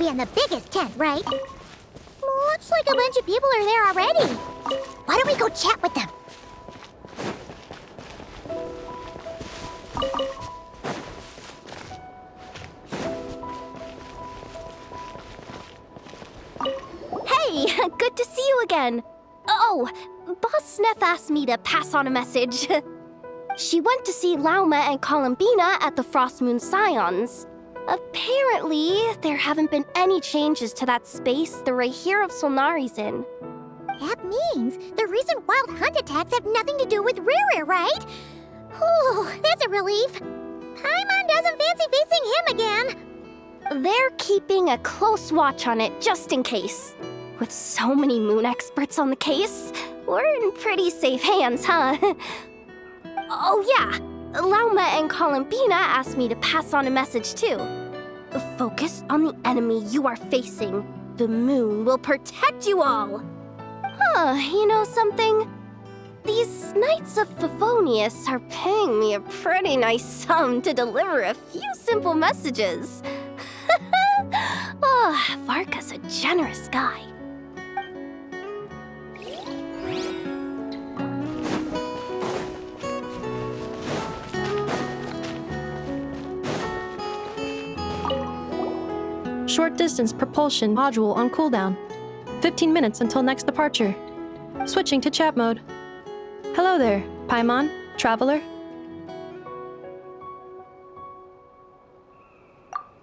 be in the biggest tent, right? Looks like a bunch of people are there already. Why don't we go chat with them? Hey, good to see you again. Oh, Boss Neff asked me to pass on a message. She went to see Lauma and Columbina at the Frost Moon Scions. Apparently, there haven't been any changes to that space the Rahir of Solnari's in. That means the recent wild hunt attacks have nothing to do with Riri, right? Whew, that's a relief. Paimon doesn't fancy facing him again. They're keeping a close watch on it just in case. With so many moon experts on the case, we're in pretty safe hands, huh? Oh yeah, Lauma and Columbina asked me to pass on a message too. Focus on the enemy you are facing. The moon will protect you all. Huh, you know something? These Knights of Favonius are paying me a pretty nice sum to deliver a few simple messages. Oh, Varka's a generous guy. Short distance propulsion module on cooldown. 15 minutes until next departure. Switching to chat mode. Hello there, Paimon, traveler.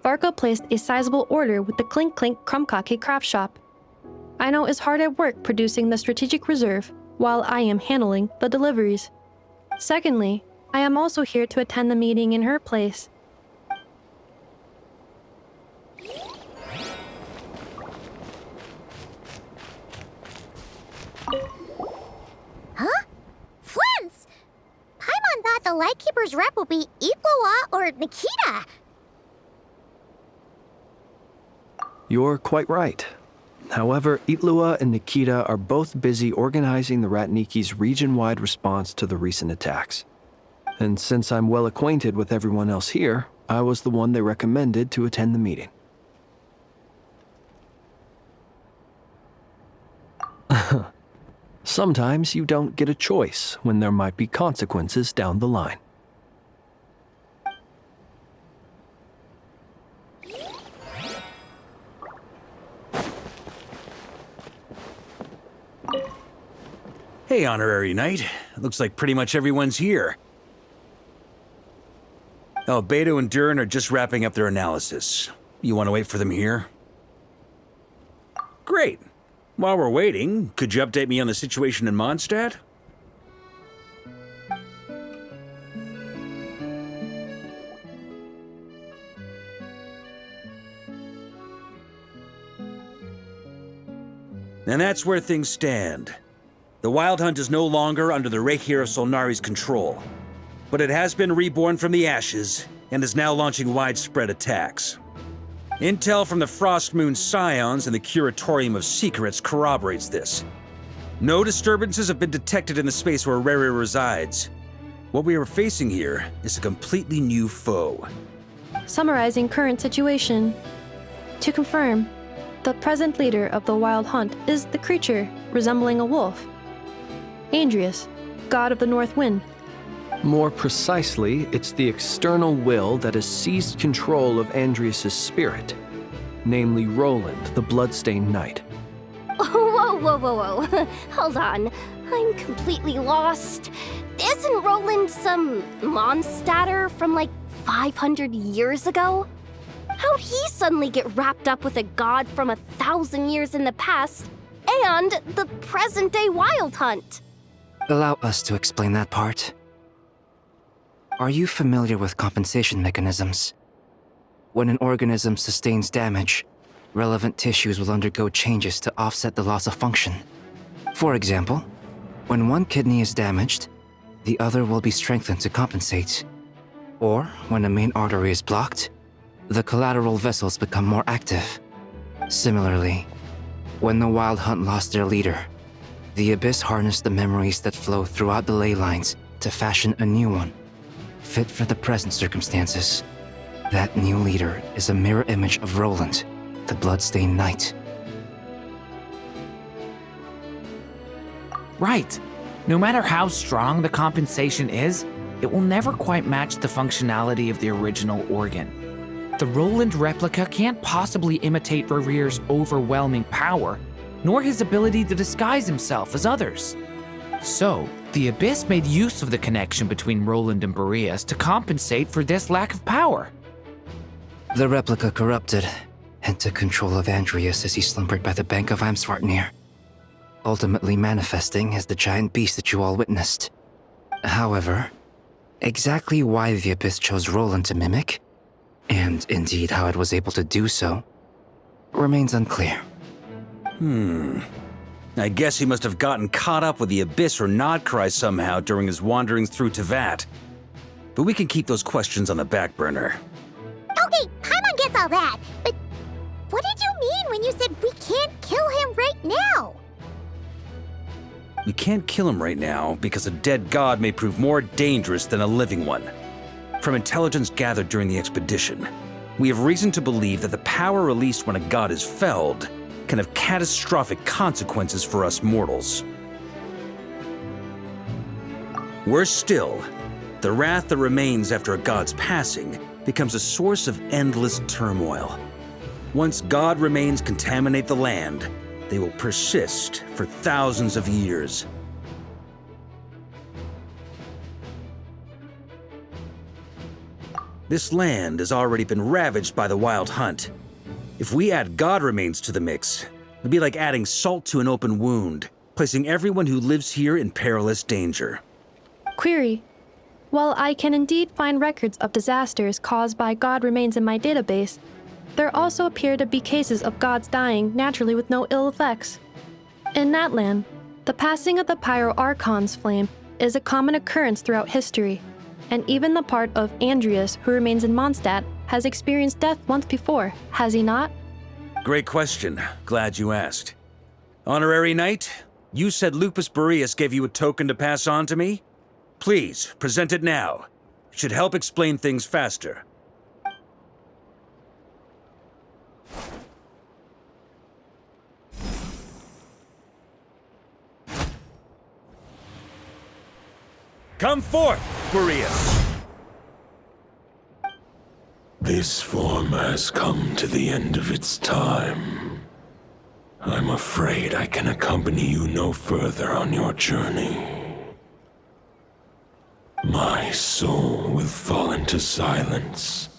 Varka placed a sizable order with the Clink Clink Krumkake craft shop. Aino is hard at work producing the strategic reserve, while I am handling the deliveries. Secondly, I am also here to attend the meeting in her place. Huh? Flint's! Paimon thought the Lightkeeper's rep would be Iqua or Nikita. You're quite right. However, Itlua and Nikita are both busy organizing the Ratniki's region-wide response to the recent attacks. And since I'm well acquainted with everyone else here, I was the one they recommended to attend the meeting. Sometimes you don't get a choice when there might be consequences down the line. Hey, Honorary Knight. Looks like pretty much everyone's here. Oh, Beto and Durin are just wrapping up their analysis. You want to wait for them here? Great. While we're waiting, could you update me on the situation in Mondstadt? And that's where things stand. The Wild Hunt is no longer under the Rahir of Solnari's control, but it has been reborn from the ashes and is now launching widespread attacks. Intel from the Frost Moon Scions and the Curatorium of Secrets corroborates this. No disturbances have been detected in the space where Riri resides. What we are facing here is a completely new foe. Summarizing current situation. To confirm, the present leader of the Wild Hunt is the creature resembling a wolf. Andrius, god of the North Wind. More precisely, it's the external will that has seized control of Andrius' spirit, namely Roland, the Bloodstained Knight. Whoa. Hold on. I'm completely lost. Isn't Roland some Mondstadter from like 500 years ago? How'd he suddenly get wrapped up with a god from 1,000 years in the past and the present-day Wild Hunt? Allow us to explain that part. Are you familiar with compensation mechanisms? When an organism sustains damage, relevant tissues will undergo changes to offset the loss of function. For example, when one kidney is damaged, the other will be strengthened to compensate. Or, when a main artery is blocked, the collateral vessels become more active. Similarly, when the Wild Hunt lost their leader, the Abyss harnessed the memories that flow throughout the ley lines to fashion a new one, fit for the present circumstances. That new leader is a mirror image of Roland, the Bloodstained Knight. Right. No matter how strong the compensation is, it will never quite match the functionality of the original organ. The Roland replica can't possibly imitate Rerir's overwhelming power, nor his ability to disguise himself as others. So, the Abyss made use of the connection between Roland and Boreas to compensate for this lack of power. The replica corrupted and took control of Andreas as he slumbered by the bank of Eimsvartnir, ultimately manifesting as the giant beast that you all witnessed. However, exactly why the Abyss chose Roland to mimic, and indeed how it was able to do so, remains unclear. I guess he must have gotten caught up with the Abyss or Nodcry somehow during his wanderings through Tevat. But we can keep those questions on the back burner. Okay, Paimon gets all that, but what did you mean when you said we can't kill him right now? We can't kill him right now because a dead god may prove more dangerous than a living one. From intelligence gathered during the expedition, we have reason to believe that the power released when a god is felled can have catastrophic consequences for us mortals. Worse still, the wrath that remains after a god's passing becomes a source of endless turmoil. Once god remains contaminate the land, they will persist for thousands of years. This land has already been ravaged by the Wild Hunt. If we add god remains to the mix, it'd be like adding salt to an open wound, placing everyone who lives here in perilous danger. Query. While I can indeed find records of disasters caused by god remains in my database, there also appear to be cases of gods dying naturally with no ill effects. In that land, the passing of the Pyro Archon's flame is a common occurrence throughout history, and even the part of Andreas who remains in Mondstadt has experienced death once before, has he not? Great question. Glad you asked. Honorary Knight, you said Lupus Boreas gave you a token to pass on to me? Please, present it now. It should help explain things faster. Come forth, Boreas! This form has come to the end of its time. I'm afraid I can accompany you no further on your journey. My soul will fall into silence,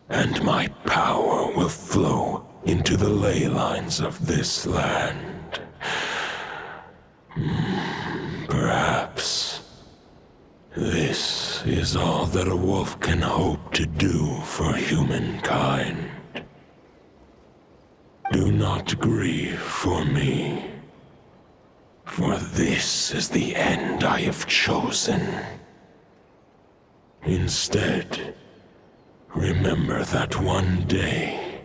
and my power will flow into the ley lines of this land. Perhaps this is all that a wolf can hope to do for humankind. Do not grieve for me, for this is the end I have chosen. Instead, remember that one day,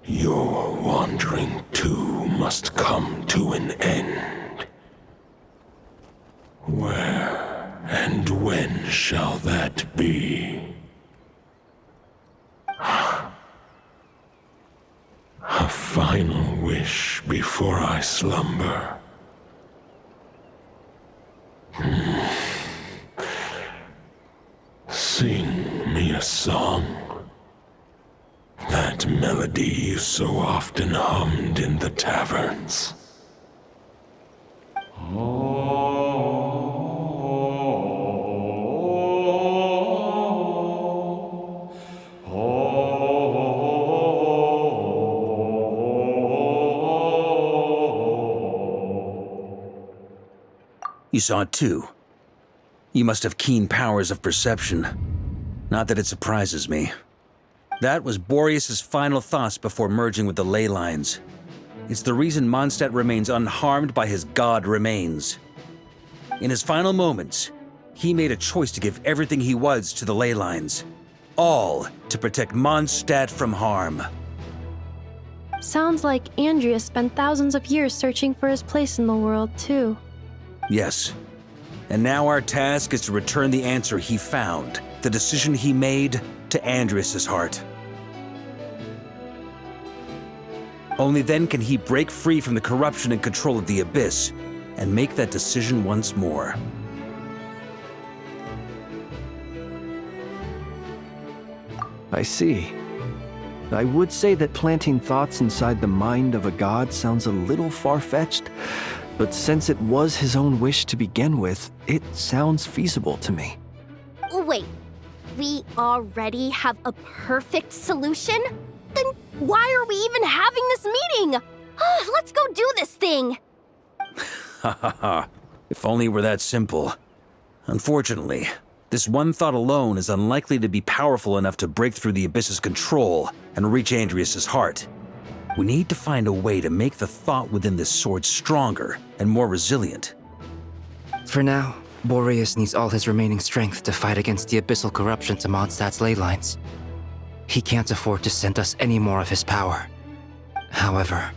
your wandering too must come to an end. Where and when shall that be? A final wish before I slumber. Sing me a song. That melody you so often hummed in the taverns. You saw it too. You must have keen powers of perception. Not that it surprises me. That was Boreas' final thoughts before merging with the ley lines. It's the reason Mondstadt remains unharmed by his god remains. In his final moments, he made a choice to give everything he was to the ley lines. All to protect Mondstadt from harm. Sounds like Andreas spent thousands of years searching for his place in the world, too. Yes. And now our task is to return the answer he found, the decision he made, to Andreas' heart. Only then can he break free from the corruption and control of the Abyss and make that decision once more. I see. I would say that planting thoughts inside the mind of a god sounds a little far-fetched, but since it was his own wish to begin with, it sounds feasible to me. Wait, we already have a perfect solution? Then why are we even having this meeting? Let's go do this thing! Ha ha ha. If only it were that simple. Unfortunately, this one thought alone is unlikely to be powerful enough to break through the Abyss's control and reach Andrias' heart. We need to find a way to make the thought within this sword stronger and more resilient. For now, Boreas needs all his remaining strength to fight against the abyssal corruption to Mondstadt's ley lines. He can't afford to send us any more of his power. However,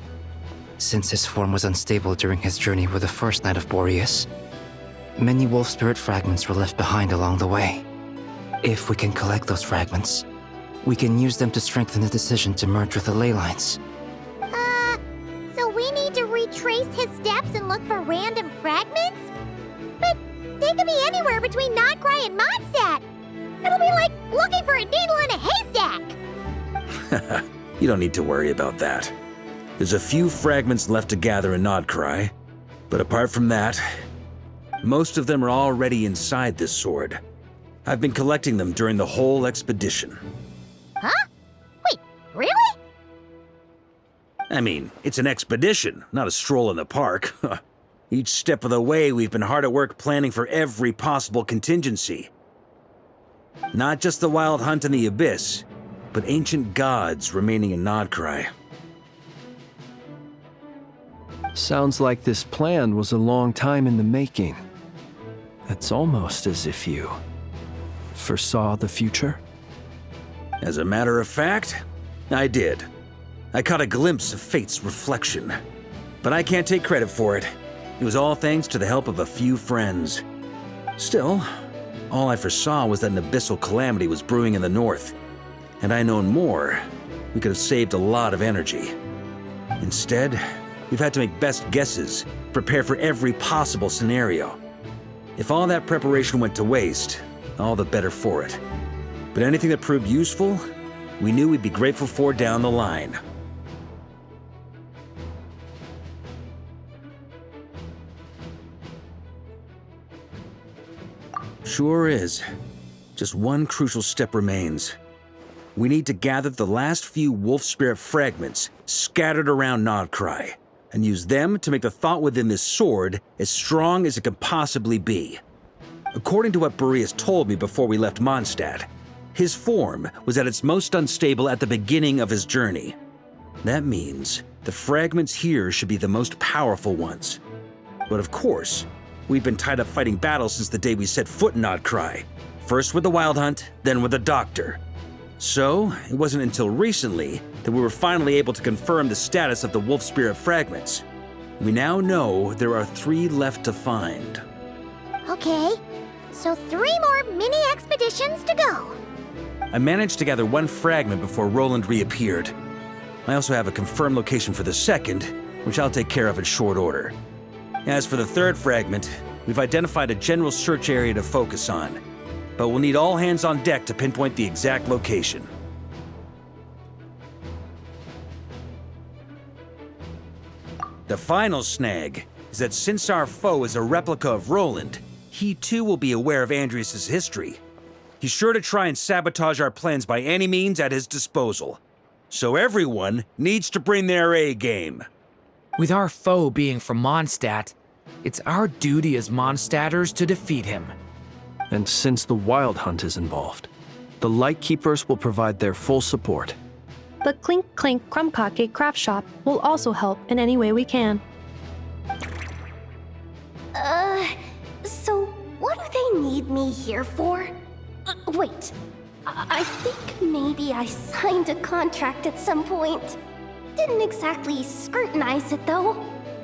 since his form was unstable during his journey with the first Knight of Boreas, many wolf spirit fragments were left behind along the way. If we can collect those fragments, we can use them to strengthen the decision to merge with the ley lines. So we need to retrace his steps and look for random fragments? But they could be anywhere between Nodcry and Mondstadt. It'll be like looking for a needle in a haystack. You don't need to worry about that. There's a few fragments left to gather in Nodcry, but apart from that, most of them are already inside this sword. I've been collecting them during the whole expedition. Huh? Wait, really? I mean, it's an expedition, not a stroll in the park. Each step of the way, we've been hard at work planning for every possible contingency. Not just the wild hunt in the Abyss, but ancient gods remaining in Nodcry. Sounds like this plan was a long time in the making. It's almost as if you foresaw the future. As a matter of fact, I did. I caught a glimpse of fate's reflection. But I can't take credit for it. It was all thanks to the help of a few friends. Still, all I foresaw was that an abyssal calamity was brewing in the north. Had I known more, we could have saved a lot of energy. Instead, we've had to make best guesses, prepare for every possible scenario. If all that preparation went to waste, all the better for it. But anything that proved useful, we knew we'd be grateful for down the line. Sure is. Just one crucial step remains. We need to gather the last few wolf spirit fragments scattered around Nodcry, and use them to make the thought within this sword as strong as it can possibly be. According to what Boreas told me before we left Mondstadt, his form was at its most unstable at the beginning of his journey. That means the fragments here should be the most powerful ones. But of course, we've been tied up fighting battles since the day we set foot in Nodcry. First with the Wild Hunt, then with the Doctor. So, it wasn't until recently that we were finally able to confirm the status of the Wolf Spirit fragments. We now know there are 3 left to find. Okay, so 3 more mini expeditions to go. I managed to gather 1 fragment before Roland reappeared. I also have a confirmed location for the second, which I'll take care of in short order. As for the 3rd fragment, we've identified a general search area to focus on, but we'll need all hands on deck to pinpoint the exact location. The final snag is that since our foe is a replica of Roland, he too will be aware of Andrias' history. He's sure to try and sabotage our plans by any means at his disposal. So everyone needs to bring their A game. With our foe being from Mondstadt, it's our duty as Mondstadters to defeat him. And since the Wild Hunt is involved, the Lightkeepers will provide their full support. The Clink Clink Krumkake craft shop will also help in any way we can. So what do they need me here for? Wait, I think maybe I signed a contract at some point. Didn't exactly scrutinize it though.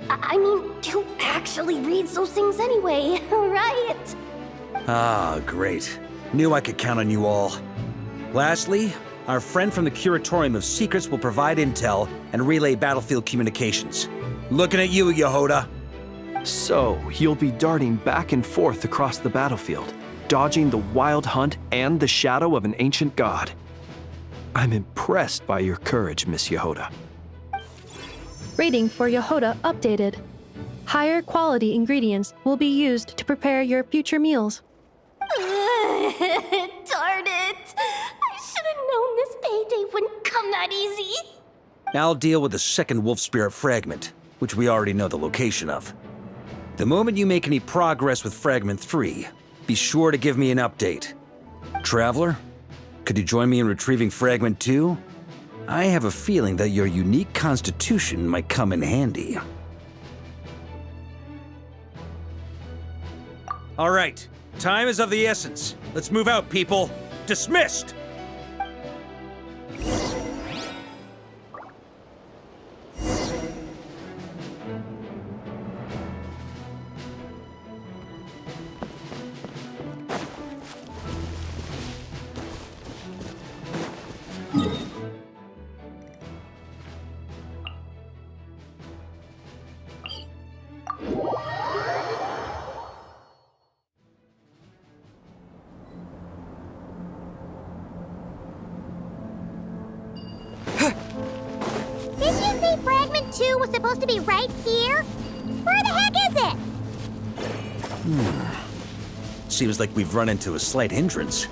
I mean, who actually reads those things anyway, right? Ah, great. Knew I could count on you all. Lastly, our friend from the Curatorium of Secrets will provide intel and relay battlefield communications. Looking at you, Yehoda. So, you'll be darting back and forth across the battlefield, dodging the wild hunt and the shadow of an ancient god. I'm impressed by your courage, Miss Yehoda. Rating for Yehoda updated. Higher quality ingredients will be used to prepare your future meals. Darn it! I should have known this payday wouldn't come that easy. I'll deal with the second wolf spirit fragment, which we already know the location of. The moment you make any progress with Fragment 3, be sure to give me an update. Traveler, could you join me in retrieving Fragment 2? I have a feeling that your unique constitution might come in handy. All right, time is of the essence. Let's move out, people. Dismissed! Didn't you say Fragment 2 was supposed to be right here? Where the heck is it? Seems like we've run into a slight hindrance.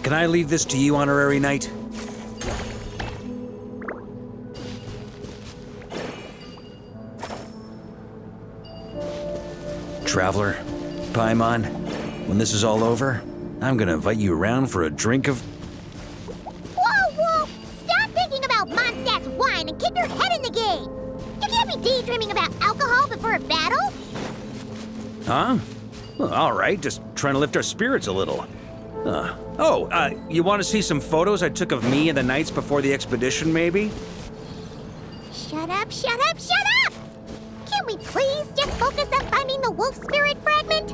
Can I leave this to you, Honorary Knight? Traveler, Paimon, when this is all over, I'm gonna invite you around for a drink of... Whoa, whoa! Stop thinking about Mondstadt's wine and keep your head in the game! You can't be daydreaming about alcohol before a battle! Huh? Well, all right, just trying to lift our spirits a little. You want to see some photos I took of me and the knights before the expedition, maybe? Shut up, shut up, shut up! Can't we please just focus on finding the wolf spirit fragment?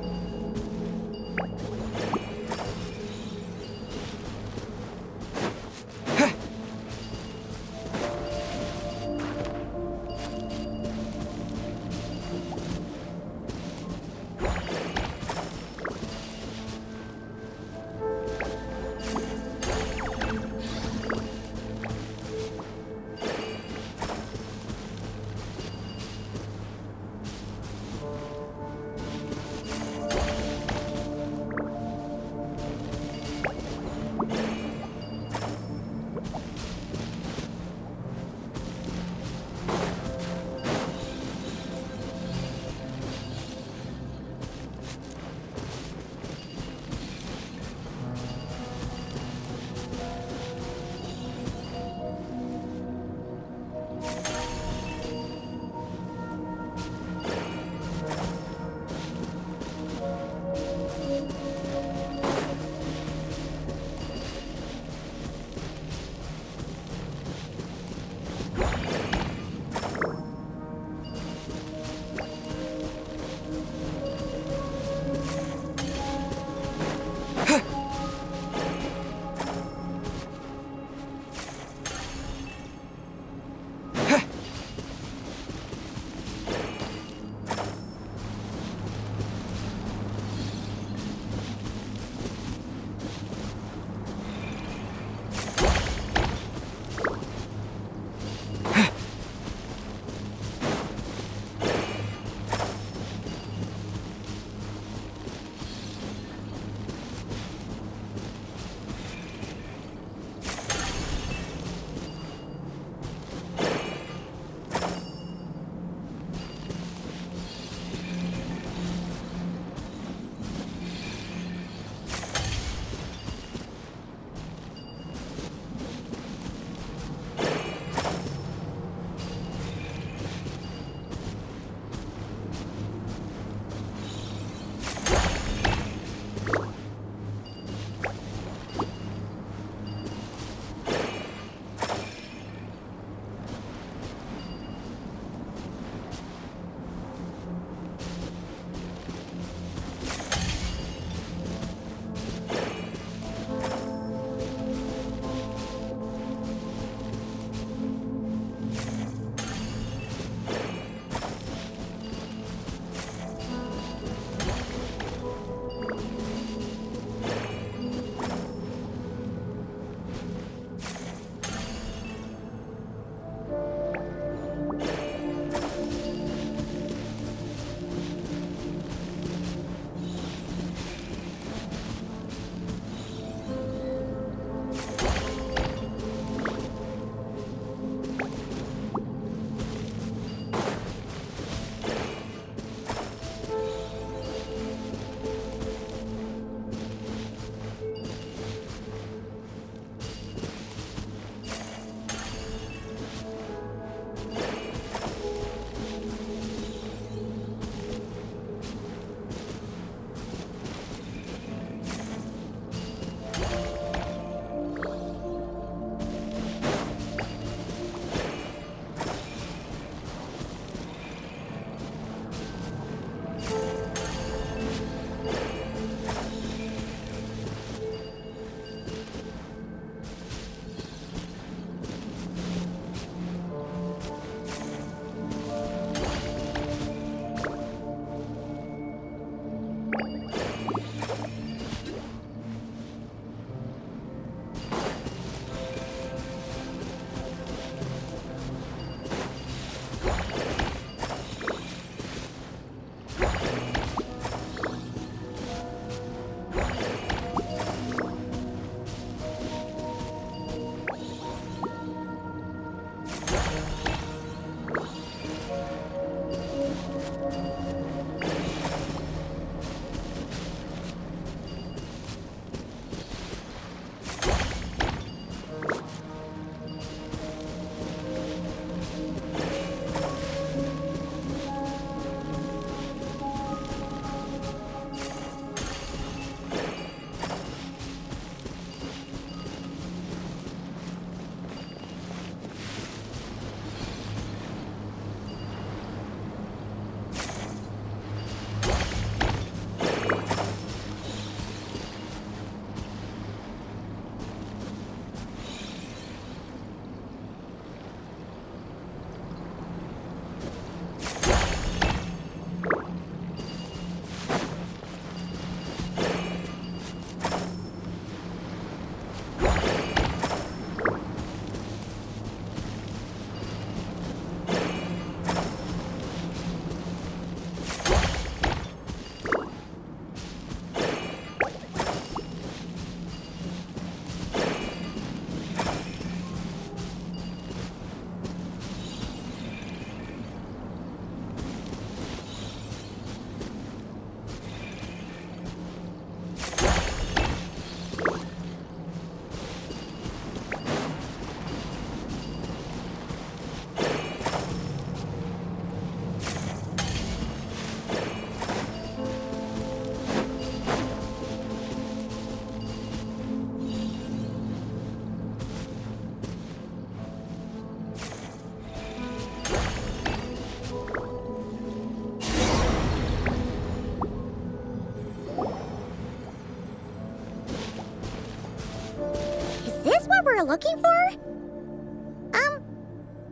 looking for?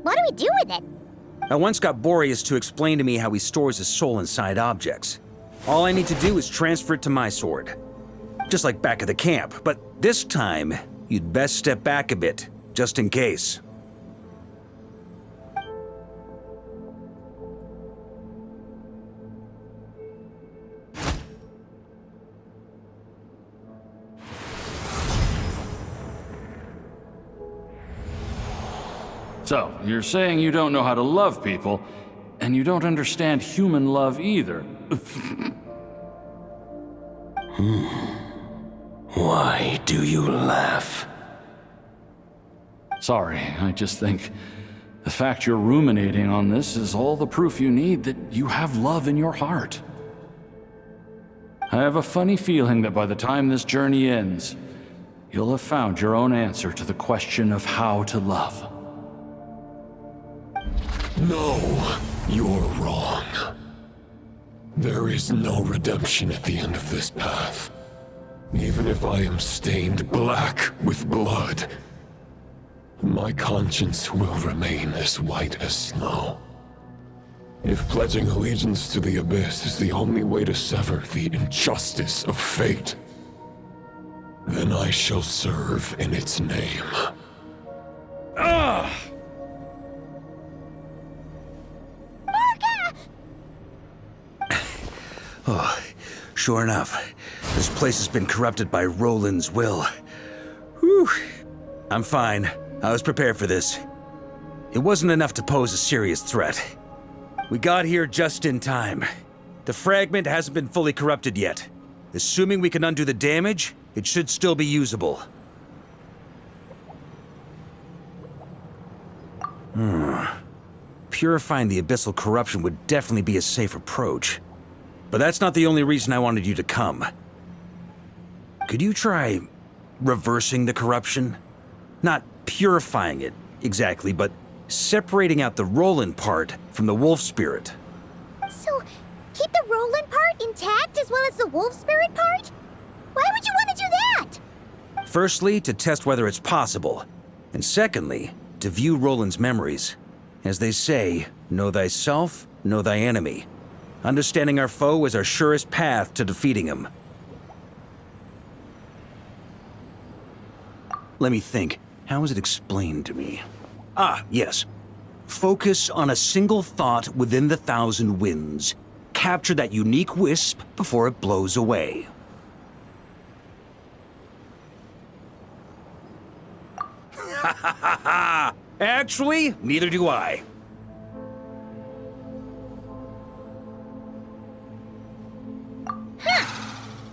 What do we do with it? I once got Boreas to explain to me how he stores his soul inside objects. All I need to do is transfer it to my sword. Just like back at the camp, but this time, you'd best step back a bit, just in case. So, you're saying you don't know how to love people, and you don't understand human love either. Why do you laugh? Sorry, I just think the fact you're ruminating on this is all the proof you need that you have love in your heart. I have a funny feeling that by the time this journey ends, you'll have found your own answer to the question of how to love. No, you're wrong. There is no redemption at the end of this path. Even if I am stained black with blood, my conscience will remain as white as snow. If pledging allegiance to the Abyss is the only way to sever the injustice of fate, then I shall serve in its name. Ugh! Oh, sure enough, this place has been corrupted by Roland's will. Whew. I'm fine. I was prepared for this. It wasn't enough to pose a serious threat. We got here just in time. The fragment hasn't been fully corrupted yet. Assuming we can undo the damage, it should still be usable. Purifying the abyssal corruption would definitely be a safe approach. But that's not the only reason I wanted you to come. Could you try reversing the corruption? Not purifying it, exactly, but separating out the Roland part from the wolf spirit. So, keep the Roland part intact as well as the wolf spirit part? Why would you want to do that? Firstly, to test whether it's possible. And secondly, to view Roland's memories. As they say, know thyself, know thy enemy. Understanding our foe is our surest path to defeating him. Let me think. How was it explained to me? Ah, yes. Focus on a single thought within the 1,000 winds. Capture that unique wisp before it blows away. Ha ha ha ha! Actually, neither do I.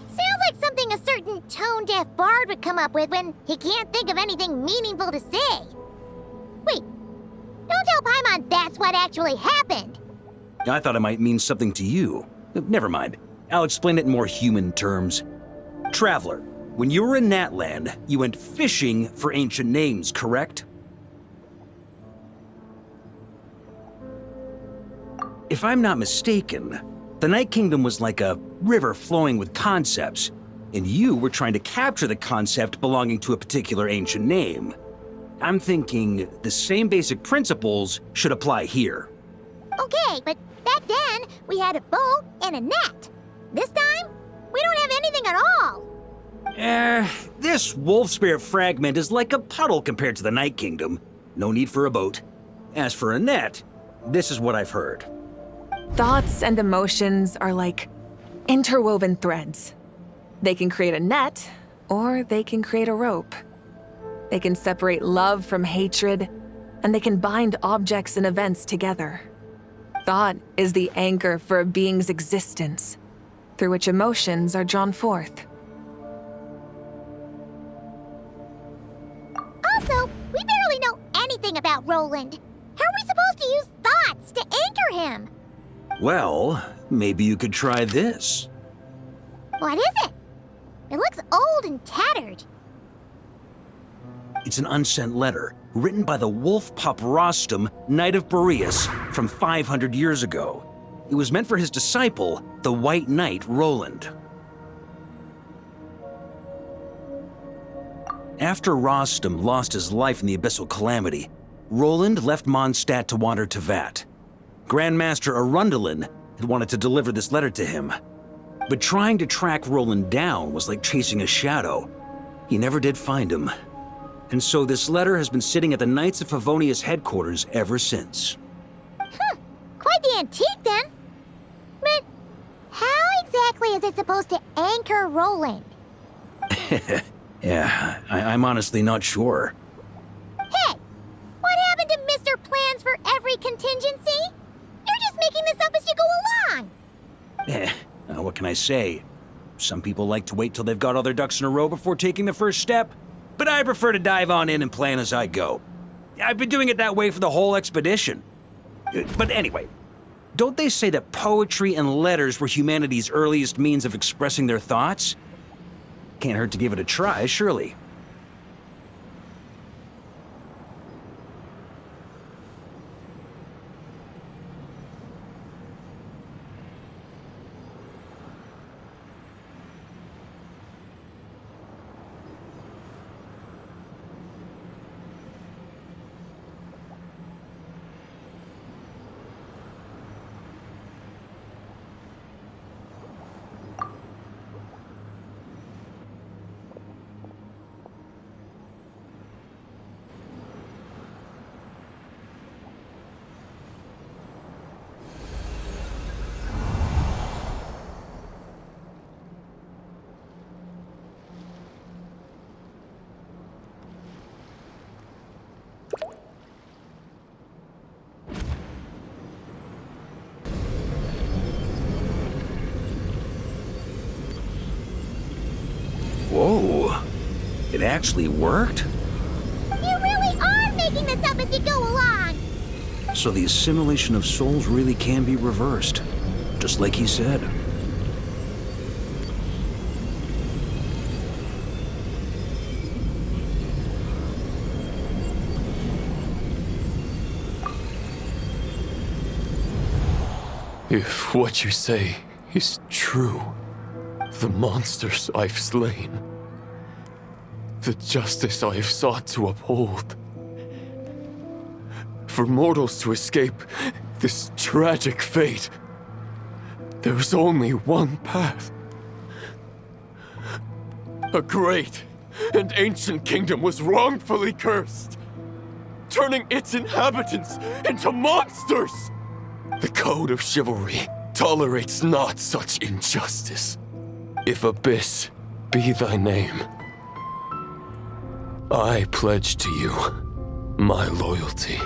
Sounds like something a certain tone-deaf bard would come up with when he can't think of anything meaningful to say. Wait, don't tell Paimon that's what actually happened. I thought it might mean something to you. Never mind. I'll explain it in more human terms. Traveler, when you were in Natland, you went fishing for ancient names, correct? If I'm not mistaken, the Night Kingdom was like a river flowing with concepts, and you were trying to capture the concept belonging to a particular ancient name. I'm thinking the same basic principles should apply here. Okay, but back then, we had a boat and a net. This time, we don't have anything at all. This wolf spirit fragment is like a puddle compared to the Night Kingdom. No need for a boat. As for a net, this is what I've heard. Thoughts and emotions are like interwoven threads. They can create a net, or they can create a rope. They can separate love from hatred, and they can bind objects and events together. Thought is the anchor for a being's existence, through which emotions are drawn forth. Also, we barely know anything about Roland. How are we supposed to use thoughts to anchor him? Well, maybe you could try this. What is it? It looks old and tattered. It's an unsent letter, written by the wolf pup Rostam, Knight of Boreas, from 500 years ago. It was meant for his disciple, the White Knight Roland. After Rostam lost his life in the Abyssal Calamity, Roland left Mondstadt to wander Tevat. Grandmaster Arundelen had wanted to deliver this letter to him. But trying to track Roland down was like chasing a shadow. He never did find him. And so this letter has been sitting at the Knights of Favonia's headquarters ever since. Quite the antique, then. But how exactly is it supposed to anchor Roland? Yeah, I'm honestly not sure. Hey, what happened to Mr. Plans for every contingency? You're just making this up as you go along. What can I say? Some people like to wait till they've got all their ducks in a row before taking the first step, but I prefer to dive on in and plan as I go. I've been doing it that way for the whole expedition. But anyway, don't they say that poetry and letters were humanity's earliest means of expressing their thoughts? Can't hurt to give it a try, surely. Whoa, it actually worked? You really are making this up as you go along. So the assimilation of souls really can be reversed, just like he said. If what you say is true, the monsters I've slain, the justice I have sought to uphold, for mortals to escape this tragic fate, there is only one path. A great and ancient kingdom was wrongfully cursed, turning its inhabitants into monsters. The code of chivalry tolerates not such injustice. If Abyss be thy name, I pledge to you my loyalty.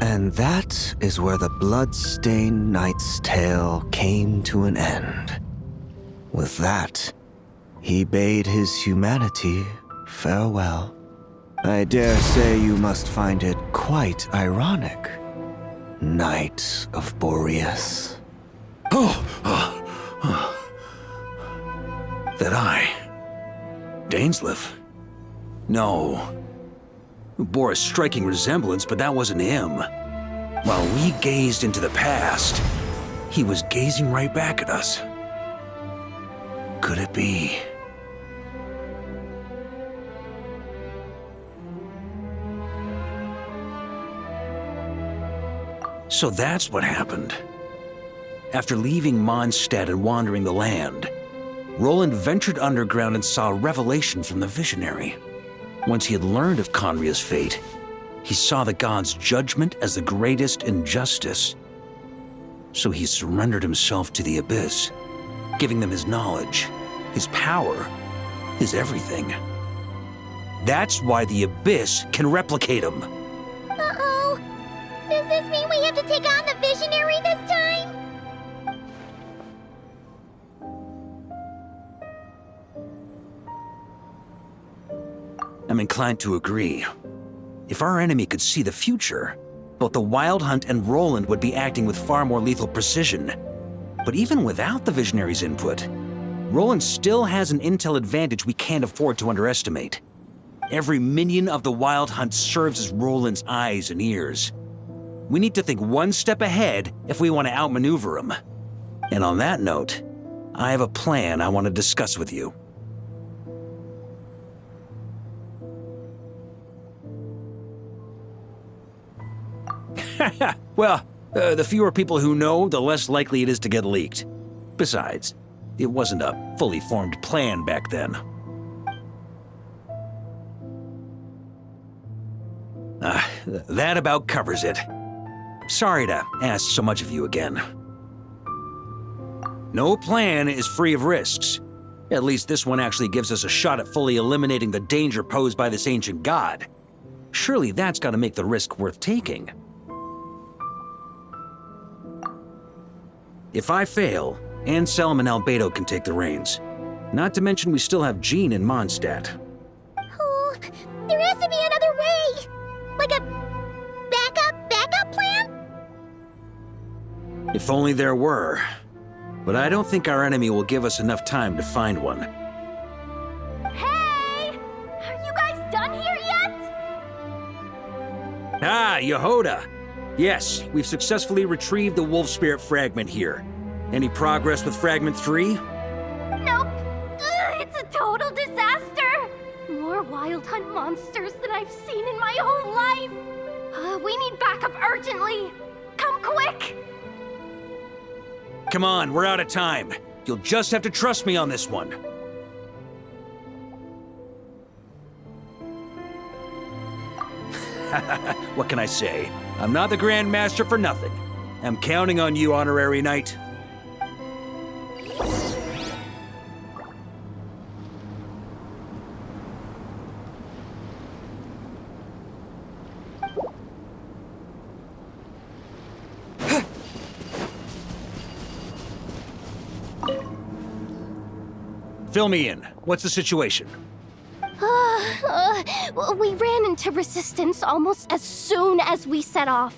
And that is where the blood-stained knight's tale came to an end. With that, he bade his humanity farewell. I dare say you must find it quite ironic, Knight of Boreas. That I, Dainsleif? No. Bore a striking resemblance, but that wasn't him. While we gazed into the past, he was gazing right back at us. Could it be? So that's what happened. After leaving Mondstadt and wandering the land, Roland ventured underground and saw a revelation from the Visionary. Once he had learned of Conria's fate, he saw the gods' judgment as the greatest injustice. So he surrendered himself to the Abyss, giving them his knowledge, his power, his everything. That's why the Abyss can replicate him. Uh-oh. Does this mean we have to take on the Visionary this time? I'm inclined to agree. If our enemy could see the future, both the Wild Hunt and Roland would be acting with far more lethal precision. But even without the Visionary's input, Roland still has an intel advantage we can't afford to underestimate. Every minion of the Wild Hunt serves as Roland's eyes and ears. We need to think one step ahead if we want to outmaneuver him. And on that note, I have a plan I want to discuss with you. Well, the fewer people who know, the less likely it is to get leaked. Besides, it wasn't a fully formed plan back then. That about covers it. Sorry to ask so much of you again. No plan is free of risks. At least this one actually gives us a shot at fully eliminating the danger posed by this ancient god. Surely that's got to make the risk worth taking. If I fail, Anselm and Albedo can take the reins. Not to mention we still have Jean and Mondstadt. Oh, there has to be another way! Like a backup plan? If only there were. But I don't think our enemy will give us enough time to find one. Hey! Are you guys done here yet? Ah, Yehoda! Yes, we've successfully retrieved the wolf spirit fragment here. Any progress with fragment 3? Nope. It's a total disaster. More wild hunt monsters than I've seen in my whole life. We need backup urgently. Come quick. Come on, we're out of time. You'll just have to trust me on this one. What can I say? I'm not the Grand Master for nothing. I'm counting on you, Honorary Knight. Fill me in. What's the situation? We ran into resistance almost as soon as we set off.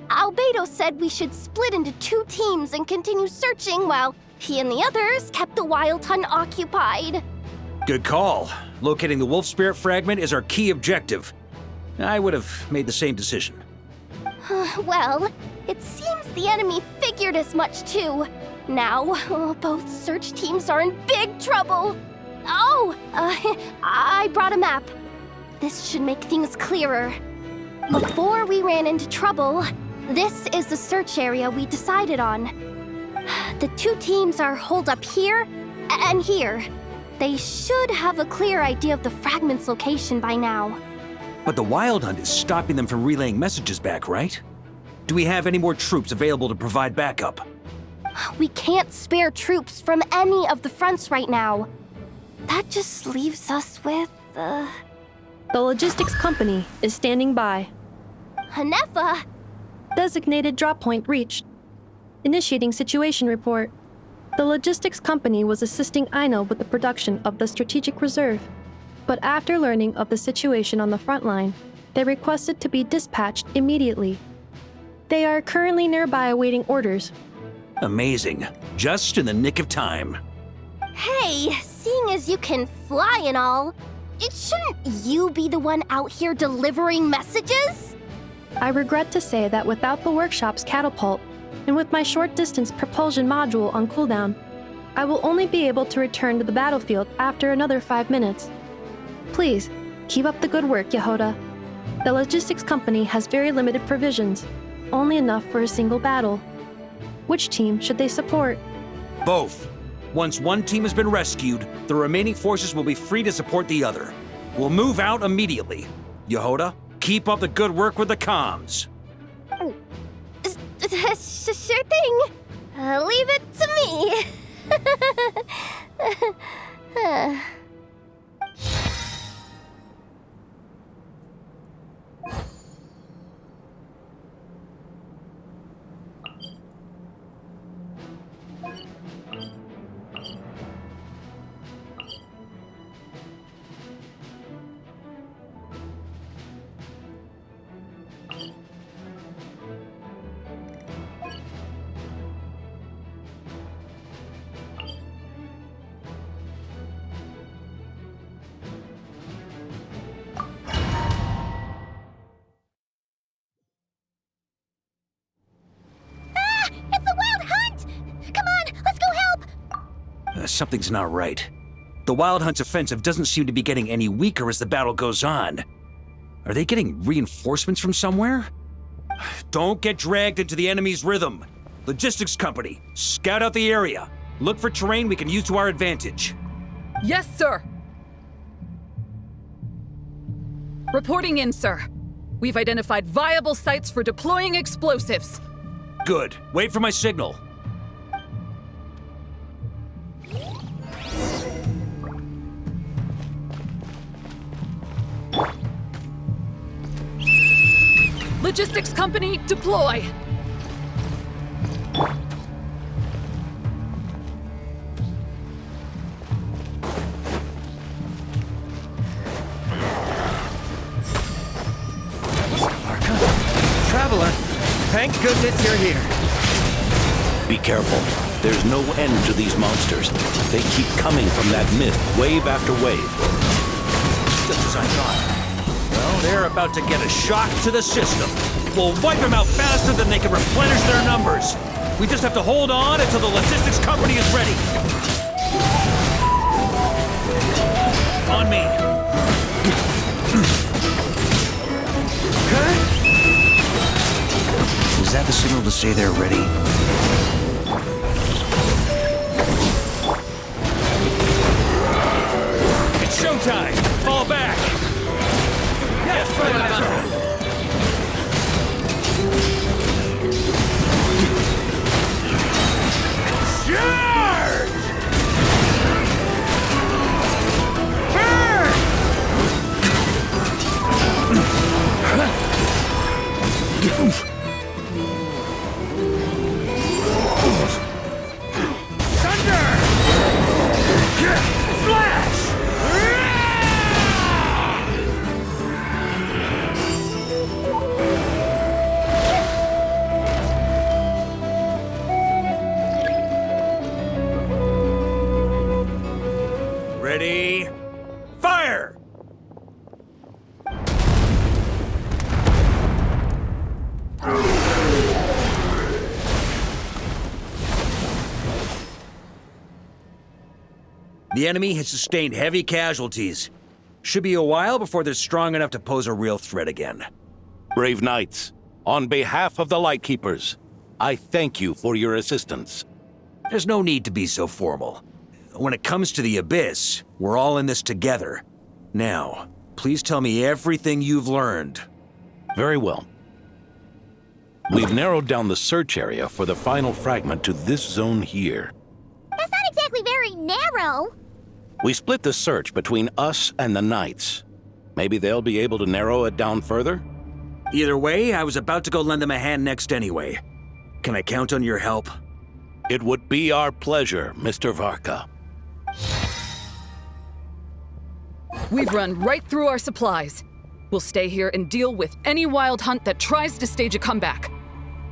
Albedo said we should split into 2 teams and continue searching while he and the others kept the wild hunt occupied. Good call. Locating the wolf spirit fragment is our key objective. I would have made the same decision. Well, it seems the enemy figured as much too. Now, both search teams are in big trouble. Oh, I brought a map. This should make things clearer. Before we ran into trouble, this is the search area we decided on. The 2 teams are holed up here and here. They should have a clear idea of the fragment's location by now. But the Wild Hunt is stopping them from relaying messages back, right? Do we have any more troops available to provide backup? We can't spare troops from any of the fronts right now. That just leaves us with, The logistics company is standing by. Hanefa. Designated drop point reached. Initiating situation report. The logistics company was assisting Aino with the production of the strategic reserve. But after learning of the situation on the front line, they requested to be dispatched immediately. They are currently nearby awaiting orders. Amazing. Just in the nick of time. Hey, seeing as you can fly and all, shouldn't you be the one out here delivering messages? I regret to say that without the workshop's catapult, and with my short-distance propulsion module on cooldown, I will only be able to return to the battlefield after another 5 minutes. Please, keep up the good work, Yehoda. The logistics company has very limited provisions, only enough for a single battle. Which team should they support? Both. Once one team has been rescued, the remaining forces will be free to support the other. We'll move out immediately. Yehoda, keep up the good work with the comms. Sure thing. Leave it to me. Something's not right. The Wild Hunt's offensive doesn't seem to be getting any weaker as the battle goes on. Are they getting reinforcements from somewhere? Don't get dragged into the enemy's rhythm. Logistics company, scout out the area. Look for terrain we can use to our advantage. Yes, sir. Reporting in, sir. We've identified viable sites for deploying explosives. Good. Wait for my signal. Logistics company, deploy! Traveler, thank goodness you're here. Be careful. There's no end to these monsters. They keep coming from that mist, wave after wave. Just as I thought. Well, they're about to get a shock to the system. We'll wipe them out faster than they can replenish their numbers. We just have to hold on until the logistics company is ready. On me. Is that the signal to say they're ready? It's showtime. Fall back. Yes, right. Charge! Burn! Thunder! Flash! Ready? Fire! The enemy has sustained heavy casualties. Should be a while before they're strong enough to pose a real threat again. Brave knights, on behalf of the Lightkeepers, I thank you for your assistance. There's no need to be so formal. When it comes to the Abyss, we're all in this together. Now, please tell me everything you've learned. Very well. We've narrowed down the search area for the final fragment to this zone here. That's not exactly very narrow. We split the search between us and the Knights. Maybe they'll be able to narrow it down further? Either way, I was about to go lend them a hand next anyway. Can I count on your help? It would be our pleasure, Mr. Varka. We've run right through our supplies. We'll stay here and deal with any wild hunt that tries to stage a comeback.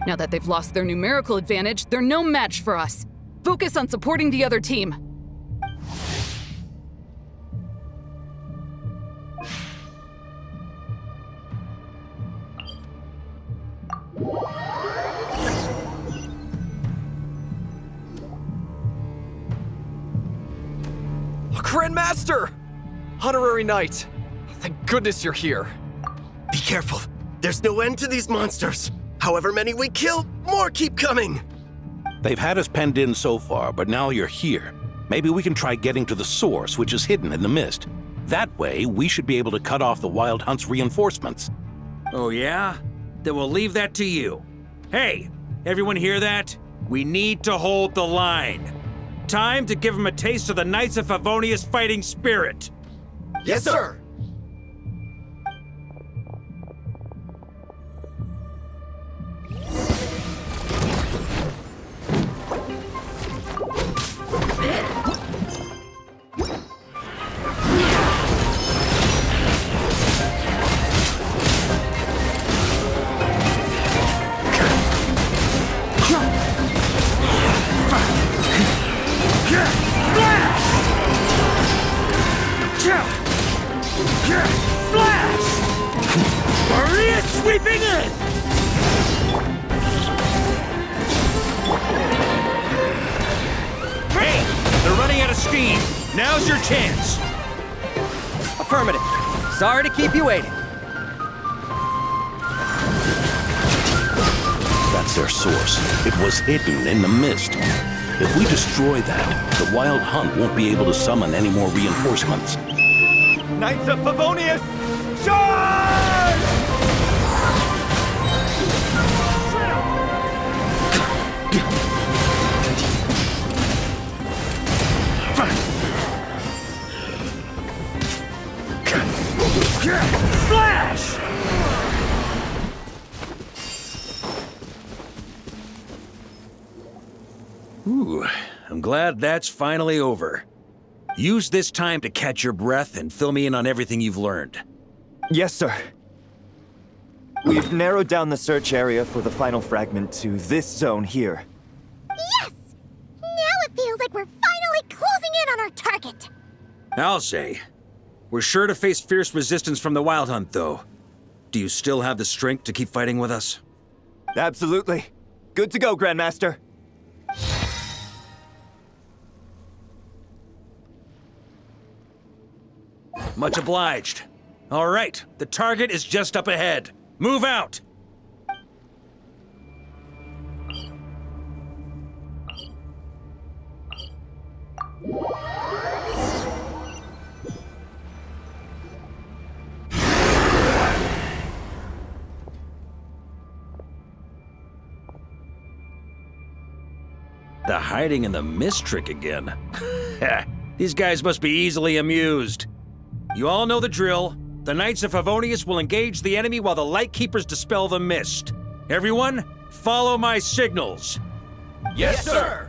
Now that they've lost their numerical advantage, they're no match for us. Focus on supporting the other team. Grandmaster! Honorary Knight, thank goodness you're here. Be careful. There's no end to these monsters. However many we kill, more keep coming. They've had us penned in so far, but now you're here. Maybe we can try getting to the source, which is hidden in the mist. That way, we should be able to cut off the Wild Hunt's reinforcements. Oh yeah? Then we'll leave that to you. Hey, everyone hear that? We need to hold the line. Time to give them a taste of the Knights of Favonius fighting spirit. Yes, sir. Sweeping in! Hey, they're running out of steam. Now's your chance. Affirmative. Sorry to keep you waiting. that's their source. It was hidden in the mist. If we destroy that, the Wild Hunt won't be able to summon any more reinforcements. Knights of Favonius, charge! Flash! Ooh, I'm glad that's finally over. Use this time to catch your breath and fill me in on everything you've learned. Yes, sir. We've narrowed down the search area for the final fragment to this zone here. Yes! Now it feels like we're finally closing in on our target. I'll say. We're sure to face fierce resistance from the Wild Hunt, though. Do you still have the strength to keep fighting with us? Absolutely. Good to go, Grandmaster. Much obliged. All right, the target is just up ahead. Move out! The hiding in the mist trick again. These guys must be easily amused. You all know the drill. The Knights of Favonius will engage the enemy while the Lightkeepers dispel the mist. Everyone, follow my signals. Yes, sir!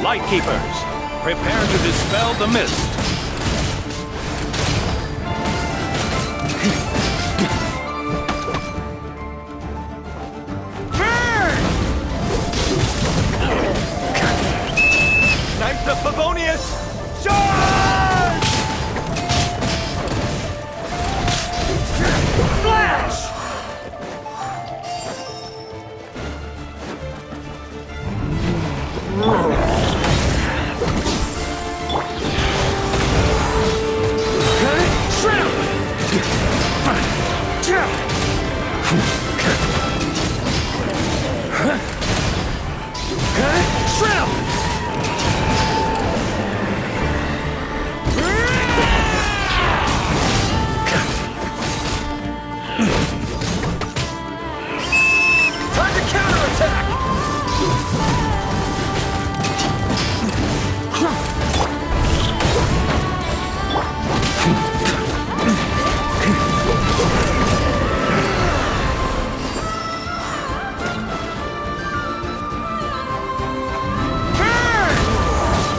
Lightkeepers, prepare to dispel the mist. Knights of Favonius, charge! Flash! Time to counterattack!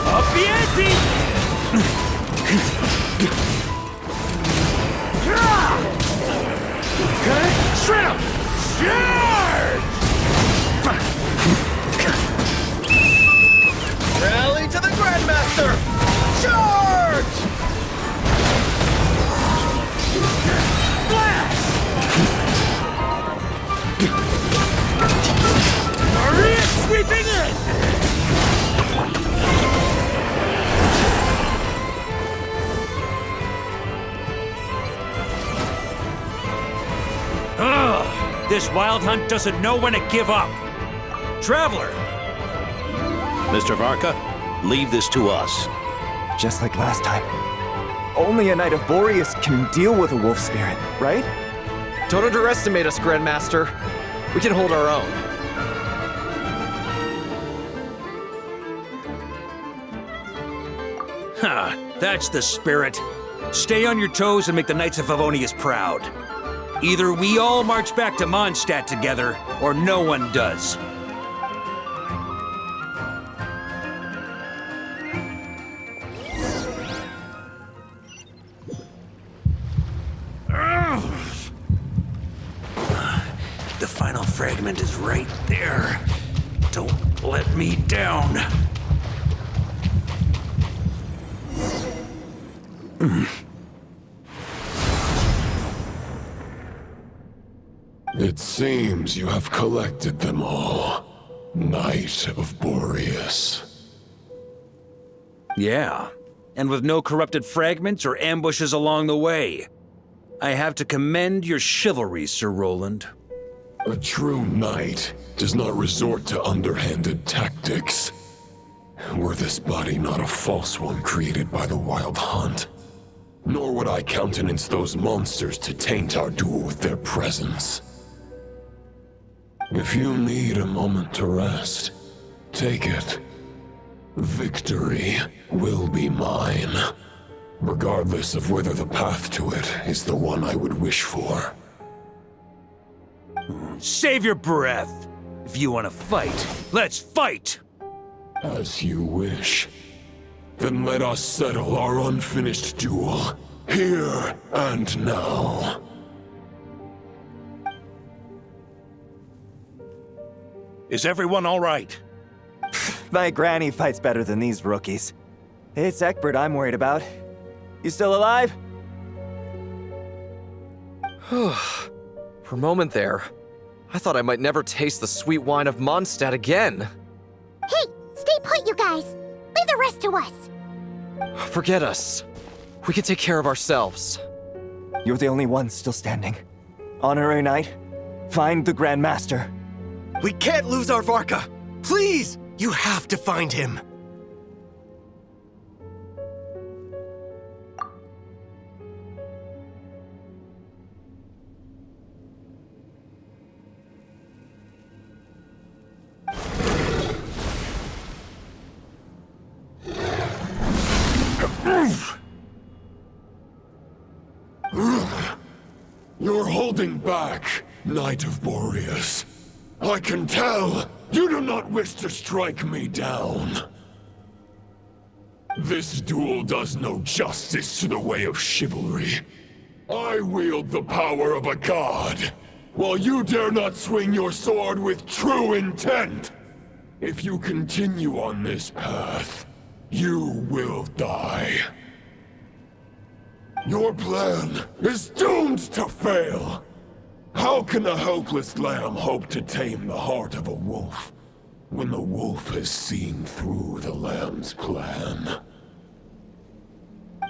Up the ante! Shrimp! Charge! Rally to the Grandmaster! Charge! Flash! Maria sweeping in! Ugh! This Wild Hunt doesn't know when to give up. Traveler! Mr. Varka, leave this to us. Just like last time. Only a Knight of Boreas can deal with a wolf spirit, right? Don't underestimate us, Grandmaster. We can hold our own. Ha! That's the spirit. Stay on your toes and make the Knights of Favonius proud. Either we all march back to Mondstadt together, or no one does. The final fragment is right there. Don't let me down. It seems you have collected them all, Knight of Boreas. Yeah, and with no corrupted fragments or ambushes along the way. I have to commend your chivalry, Sir Roland. A true knight does not resort to underhanded tactics. Were this body not a false one created by the Wild Hunt, nor would I countenance those monsters to taint our duel with their presence. If you need a moment to rest, take it. Victory will be mine, regardless of whether the path to it is the one I would wish for. Save your breath! If you want to fight, let's fight! As you wish. Then let us settle our unfinished duel, here and now. Is everyone all right? My granny fights better than these rookies. It's Egbert I'm worried about. You still alive? For a moment there, I thought I might never taste the sweet wine of Mondstadt again. Hey, stay put, you guys. Leave the rest to us. Forget us. We can take care of ourselves. You're the only one still standing. Honorary Knight, find the Grand Master. We can't lose our Varka! Please! You have to find him! You're holding back, Knight of Boreas. I can tell you do not wish to strike me down. This duel does no justice to the way of chivalry. I wield the power of a god, while you dare not swing your sword with true intent. If you continue on this path, you will die. Your plan is doomed to fail. How can a helpless lamb hope to tame the heart of a wolf, when the wolf has seen through the lamb's plan?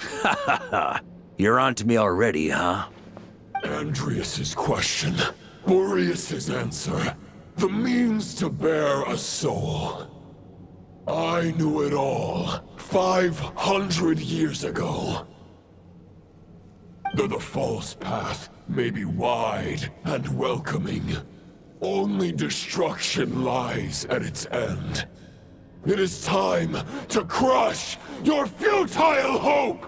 Ha ha ha! You're on to me already, huh? Andreas's question, Boreas's answer, the means to bear a soul. I knew it all 500 years ago. Though the false path may be wide and welcoming, only destruction lies at its end. It is time to crush your futile hope!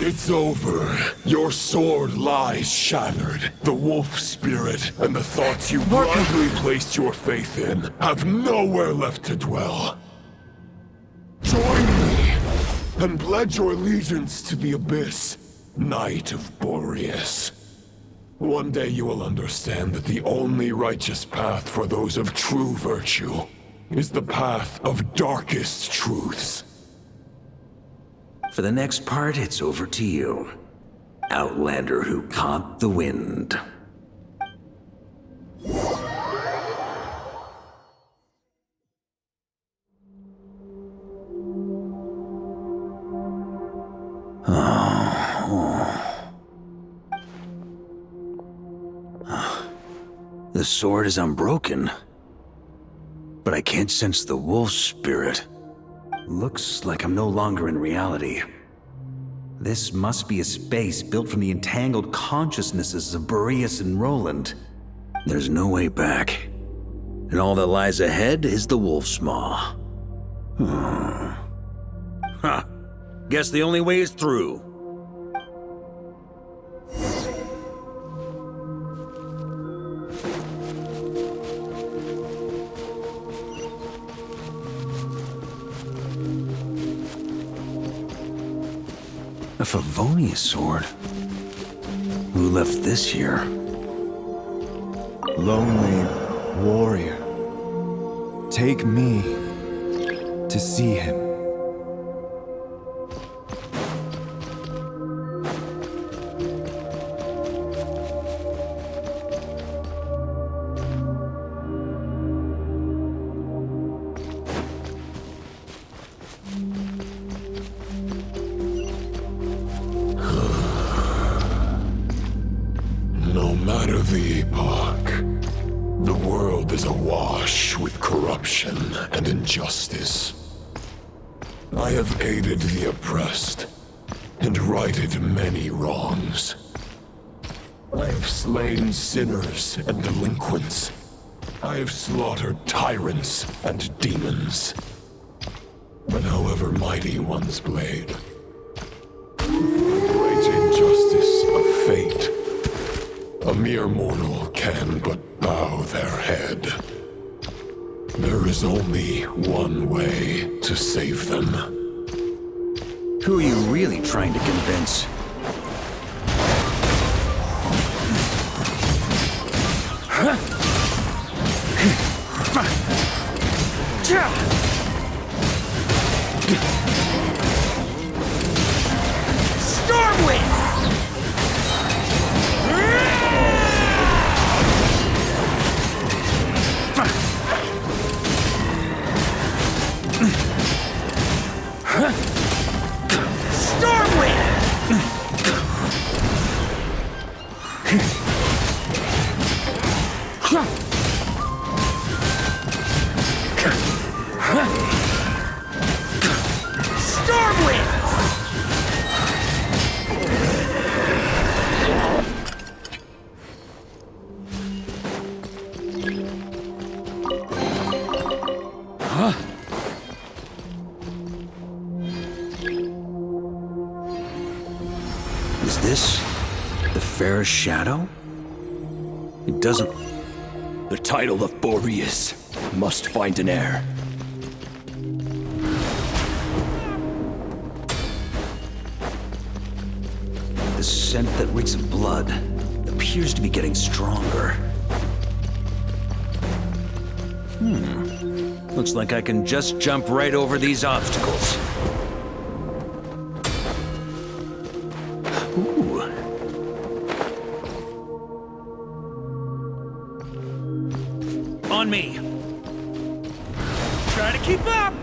It's over. Your sword lies shattered. The wolf spirit and the thoughts you blindly placed your faith in have nowhere left to dwell. Join me and pledge your allegiance to the abyss, Knight of Boreas. One day you will understand that the only righteous path for those of true virtue is the path of darkest truths. For the next part, it's over to you. Outlander who caught the wind. The sword is unbroken, but I can't sense the wolf spirit. Looks like I'm no longer in reality. This must be a space built from the entangled consciousnesses of Boreas and Roland. There's no way back. And all that lies ahead is the wolf's maw. Huh. Guess the only way is through. A Favonius sword? Who left this here? Lonely Warrior, take me to see him. No matter the epoch, the world is awash with corruption and injustice. I have aided the oppressed and righted many wrongs. I have slain sinners and delinquents. I have slaughtered tyrants and demons. But however mighty one's blade, before the great injustice of fate, a mere mortal can but bow their head. There is only one way to save them. Who are you really trying to convince? Stormwind! Is this the fairest shadow? It doesn't... The title of Boreas must find an heir. The scent that reeks of blood appears to be getting stronger. Looks like I can just jump right over these obstacles. Ooh. On me! Try to keep up!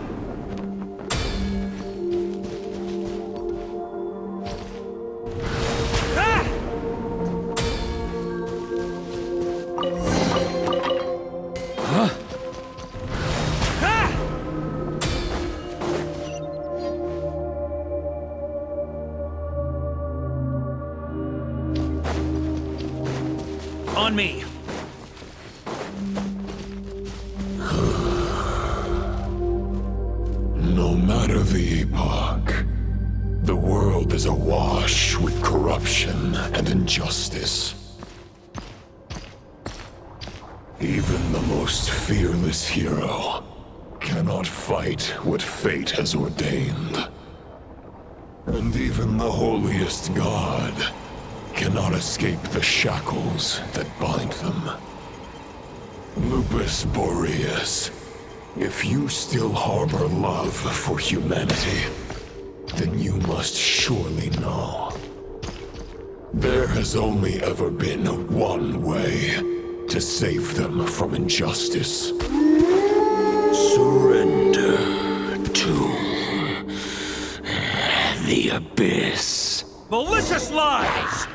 On me! No matter the epoch, the world is awash with corruption and injustice. Even the most fearless hero cannot fight what fate has ordained. And even the holiest god cannot escape the shackles that bind them. Lupus Boreas, if you still harbor love for humanity, then you must surely know. There has only ever been one way to save them from injustice. Surrender to the abyss. Malicious lies!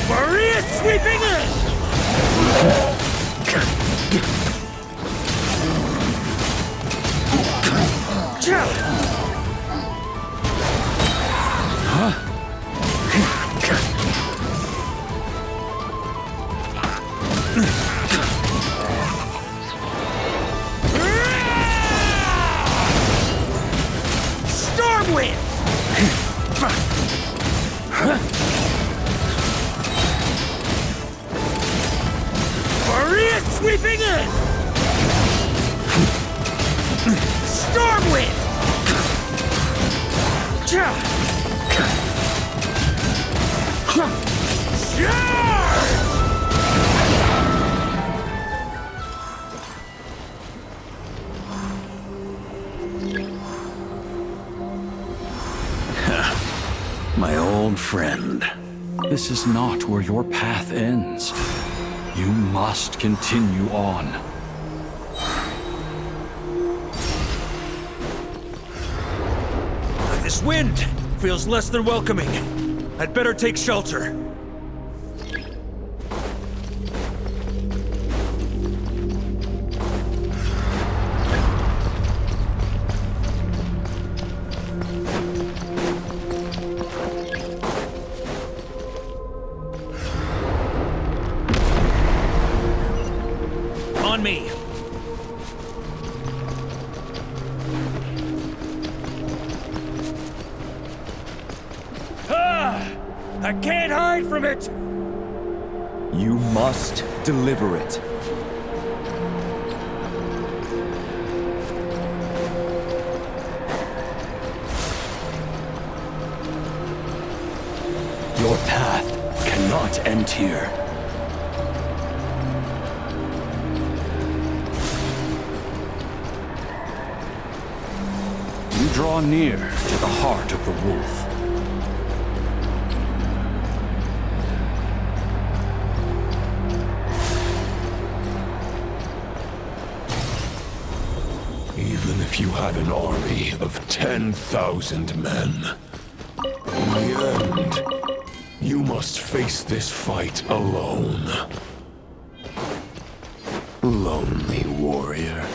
Maria sweeping in! Stormwind! Maria sweeping in! Stormwind! My old friend. This is not where your path ends. You must continue on. This wind feels less than welcoming. I'd better take shelter. On me. I can't hide from it! You must deliver it. Your path cannot end here. You draw near to the heart of the wolf. Even if you had an army of 10,000 men, in the end, you must face this fight alone. Lonely warrior.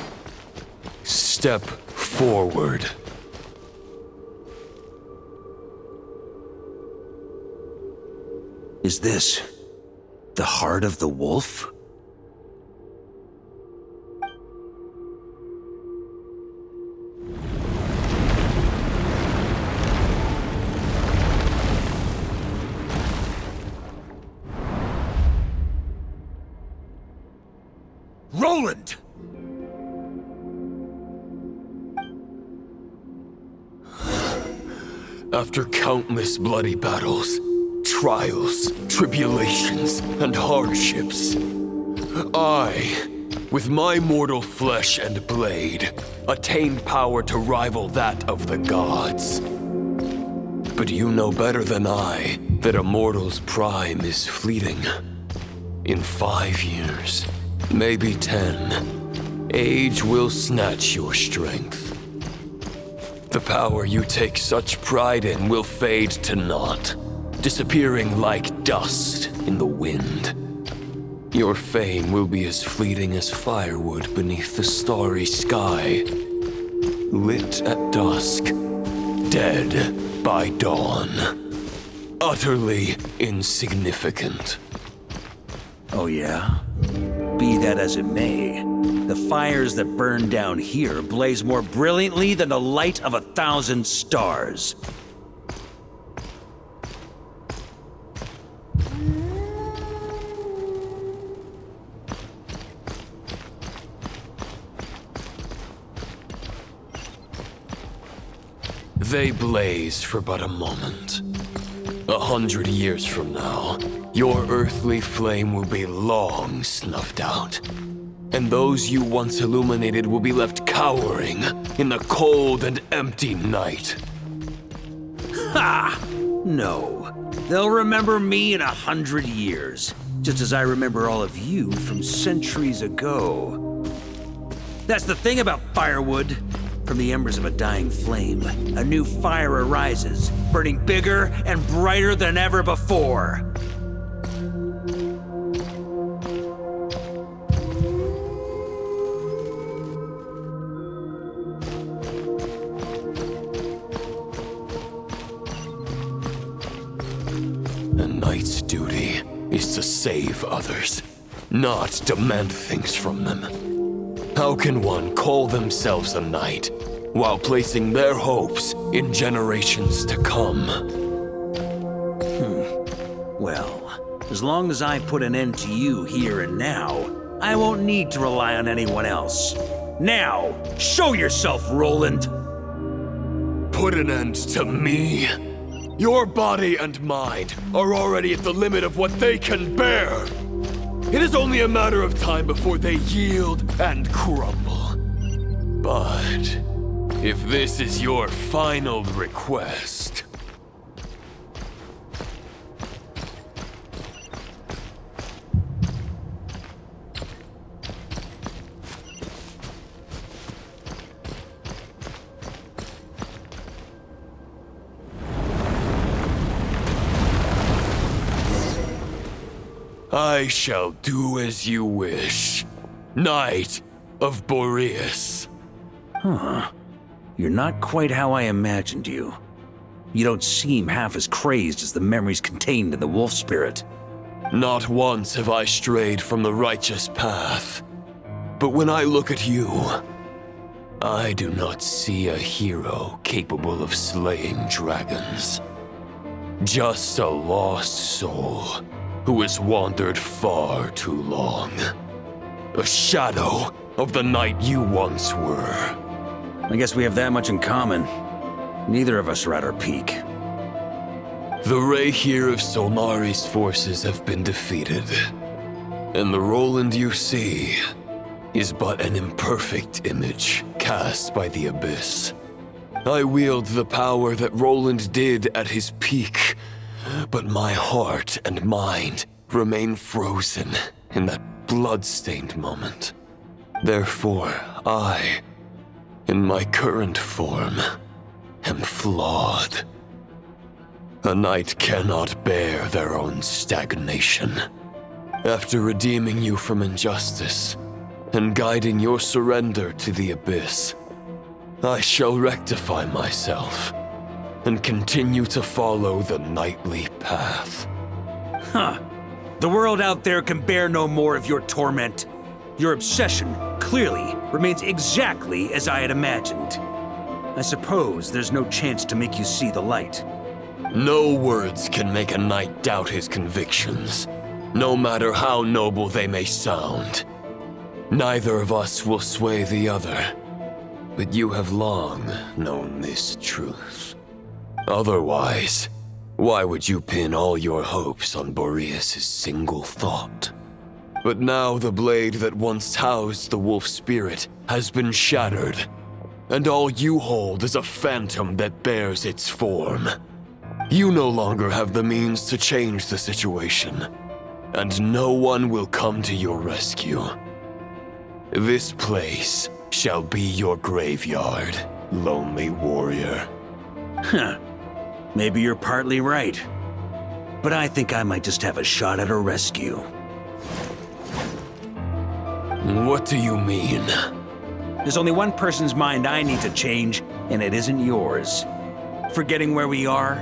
Step forward. Is this the heart of the wolf? Roland! After countless bloody battles, trials, tribulations, and hardships, I, with my mortal flesh and blade, attained power to rival that of the gods. But you know better than I that a mortal's prime is fleeting. In 5 years, maybe 10, age will snatch your strength. The power you take such pride in will fade to naught, disappearing like dust in the wind. Your fame will be as fleeting as firewood beneath the starry sky, lit at dusk, dead by dawn, utterly insignificant. Oh yeah? Be that as it may, the fires that burn down here blaze more brilliantly than the light of 1,000 stars. They blaze for but a moment. 100 years from now, your earthly flame will be long snuffed out. And those you once illuminated will be left cowering in the cold and empty night. Ha! No. They'll remember me in 100 years, just as I remember all of you from centuries ago. That's the thing about firewood. From the embers of a dying flame, a new fire arises, burning bigger and brighter than ever before. A knight's duty is to save others, not demand things from them. How can one call themselves a knight while placing their hopes in generations to come? Well, as long as I put an end to you here and now, I won't need to rely on anyone else. Now, show yourself, Roland! Put an end to me? Your body and mind are already at the limit of what they can bear. It is only a matter of time before they yield and crumble. But if this is your final request... I shall do as you wish, Knight of Boreas. Huh. You're not quite how I imagined you. You don't seem half as crazed as the memories contained in the wolf spirit. Not once have I strayed from the righteous path. But when I look at you, I do not see a hero capable of slaying dragons. Just a lost soul who has wandered far too long. A shadow of the knight you once were. I guess we have that much in common. Neither of us are at our peak. The Rehir of Solnari's forces have been defeated. And the Roland you see is but an imperfect image cast by the Abyss. I wield the power that Roland did at his peak, but my heart and mind remain frozen in that blood-stained moment. Therefore, I, in my current form, am flawed. A knight cannot bear their own stagnation. After redeeming you from injustice and guiding your surrender to the Abyss, I shall rectify myself and continue to follow the knightly path. Huh. The world out there can bear no more of your torment. Your obsession, clearly, remains exactly as I had imagined. I suppose there's no chance to make you see the light. No words can make a knight doubt his convictions, no matter how noble they may sound. Neither of us will sway the other, but you have long known this truth. Otherwise, why would you pin all your hopes on Boreas' single thought? But now the blade that once housed the wolf spirit has been shattered, and all you hold is a phantom that bears its form. You no longer have the means to change the situation, and no one will come to your rescue. This place shall be your graveyard, lonely warrior. Huh. Maybe you're partly right. But I think I might just have a shot at a rescue. What do you mean? There's only one person's mind I need to change, and it isn't yours. Forgetting where we are?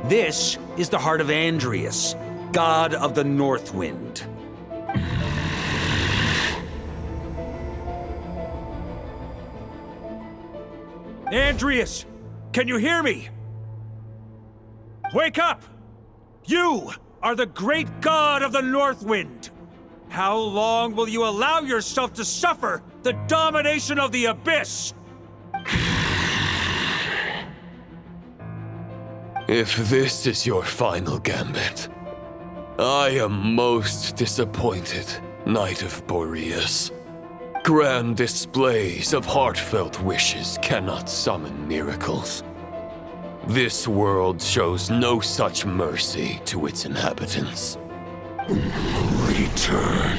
This is the heart of Andrias, god of the North Wind. Andrias! Can you hear me? Wake up! You are the great god of the North Wind! How long will you allow yourself to suffer the domination of the Abyss? If this is your final gambit, I am most disappointed, Knight of Boreas. Grand displays of heartfelt wishes cannot summon miracles. This world shows no such mercy to its inhabitants. Return.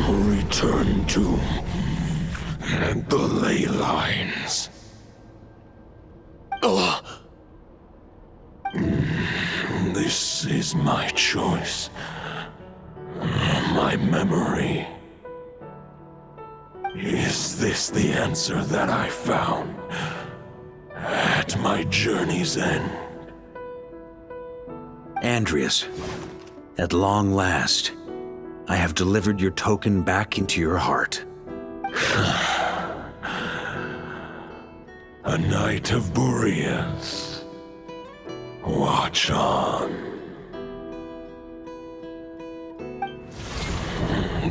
Return to the ley lines. This is my choice. My memory. Is this the answer that I found at my journey's end? Andrias, at long last, I have delivered your token back into your heart. A Knight of Boreas. Watch on.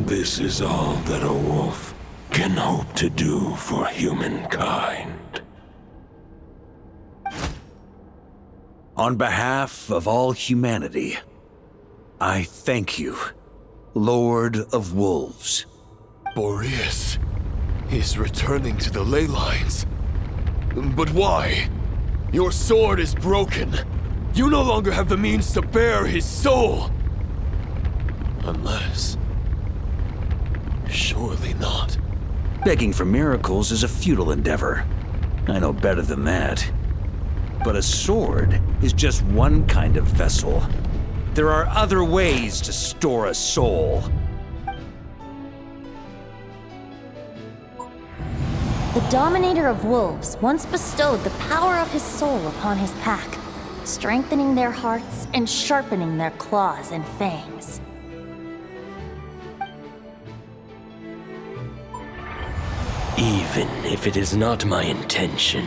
This is all that a wolf can hope to do for humankind. On behalf of all humanity, I thank you, Lord of Wolves. Boreas is returning to the ley lines. But why? Your sword is broken. You no longer have the means to bear his soul. Unless... surely not. Begging for miracles is a futile endeavor. I know better than that. But a sword is just one kind of vessel. There are other ways to store a soul. The Dominator of Wolves once bestowed the power of his soul upon his pack, strengthening their hearts and sharpening their claws and fangs. Even if it is not my intention,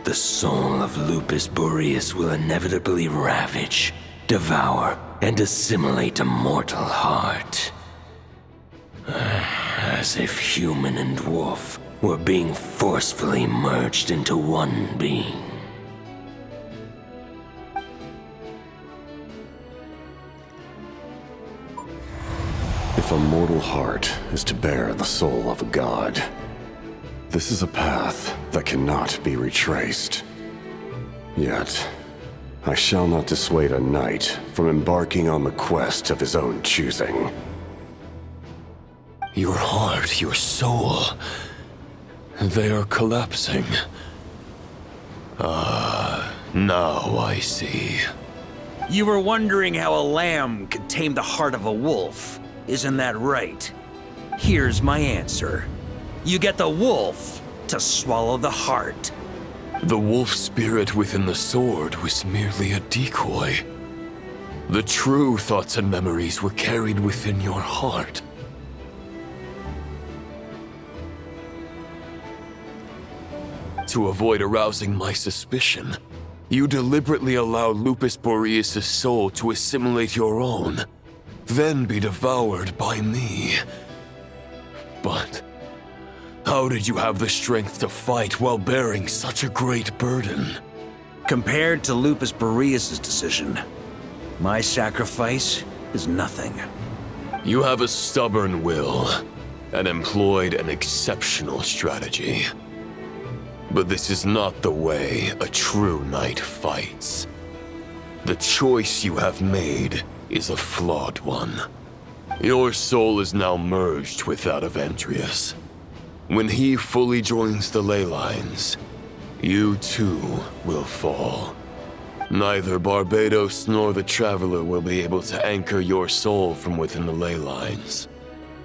the soul of Lupus Boreas will inevitably ravage, devour, and assimilate a mortal heart. As if human and wolf were being forcefully merged into one being. If a mortal heart is to bear the soul of a god, this is a path that cannot be retraced. Yet, I shall not dissuade a knight from embarking on the quest of his own choosing. Your heart, your soul... they are collapsing. Now I see. You were wondering how a lamb could tame the heart of a wolf, isn't that right? Here's my answer. You get the wolf to swallow the heart. The wolf spirit within the sword was merely a decoy. The true thoughts and memories were carried within your heart. To avoid arousing my suspicion, you deliberately allow Lupus Boreas' soul to assimilate your own, then be devoured by me. But how did you have the strength to fight while bearing such a great burden? Compared to Lupus Boreas' decision, my sacrifice is nothing. You have a stubborn will and employed an exceptional strategy. But this is not the way a true knight fights. The choice you have made is a flawed one. Your soul is now merged with that of Andreas. When he fully joins the ley lines, you too will fall. Neither Barbados nor the Traveler will be able to anchor your soul from within the ley lines,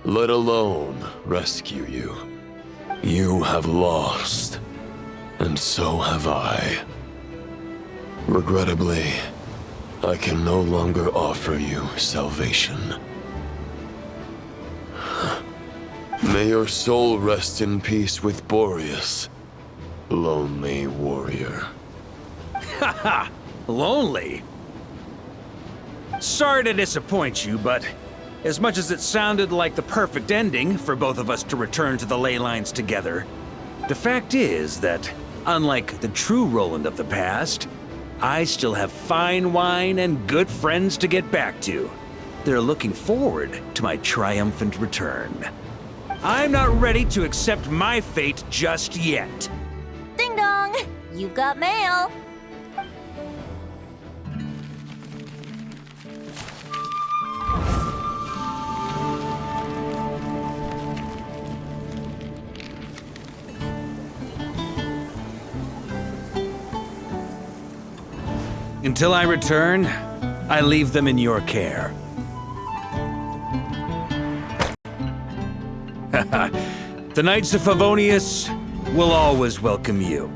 let alone rescue you. You have lost, and so have I. Regrettably, I can no longer offer you salvation. May your soul rest in peace with Boreas, lonely warrior. Haha, lonely? Sorry to disappoint you, but as much as it sounded like the perfect ending for both of us to return to the ley lines together, the fact is that, unlike the true Roland of the past, I still have fine wine and good friends to get back to. They're looking forward to my triumphant return. I'm not ready to accept my fate just yet. Ding dong! You've got mail! Until I return, I leave them in your care. The Knights of Favonius will always welcome you.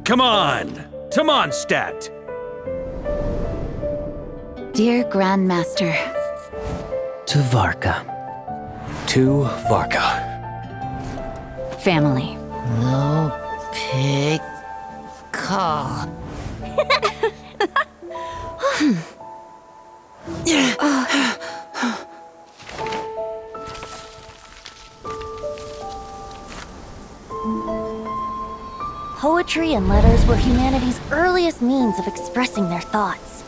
Come on, to Mondstadt. Dear Grandmaster. To Varka. To Varka. Family. No pig call. poetry and letters were humanity's earliest means of expressing their thoughts.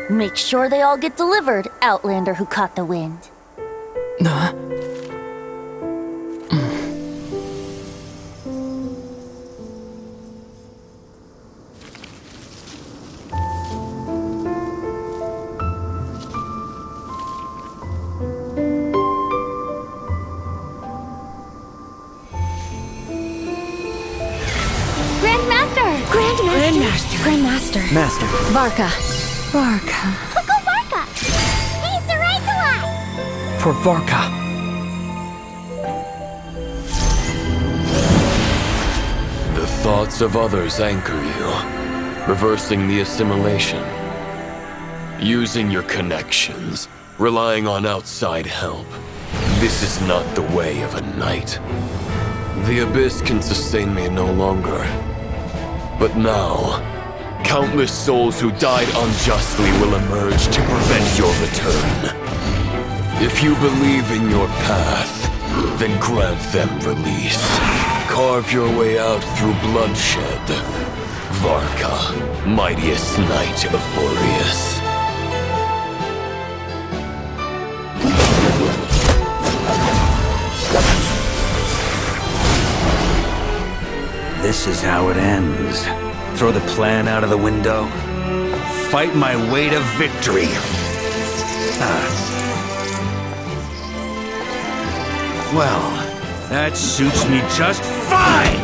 Make sure they all get delivered, Outlander who caught the wind. Grandmaster. Master. Varka. Uncle Varka! Hey, Sarai! For Varka. The thoughts of others anchor you, reversing the assimilation. Using your connections, relying on outside help. This is not the way of a knight. The Abyss can sustain me no longer. But now, countless souls who died unjustly will emerge to prevent your return. If you believe in your path, then grant them release. Carve your way out through bloodshed. Varka, mightiest knight of Boreas. This is how it ends. Throw the plan out of the window. Fight my way to victory. Well, that suits me just fine!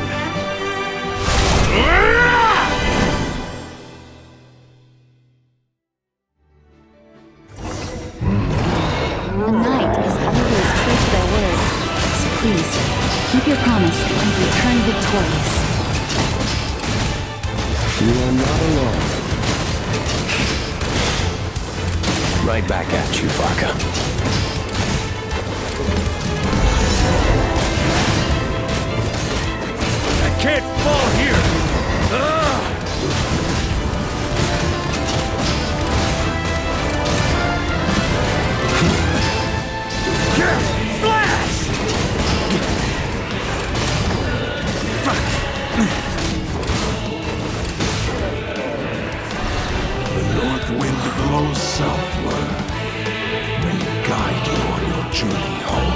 A knight is always true to their word. So please, keep your promise and return victorious. You are not alone. Right back at you, Varka. I can't fall here! Flash! The north wind blows southward. May it guide you on your journey home.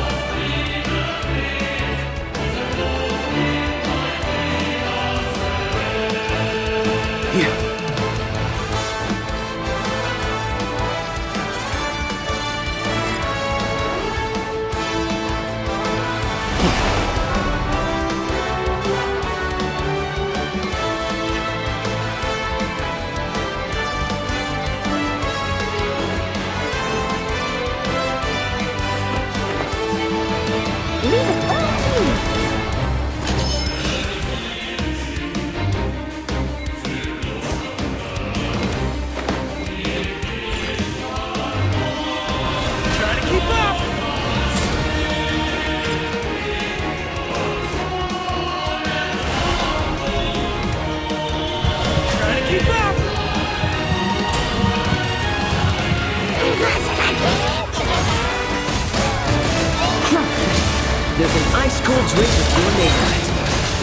There's an ice-cold drink with your name on it.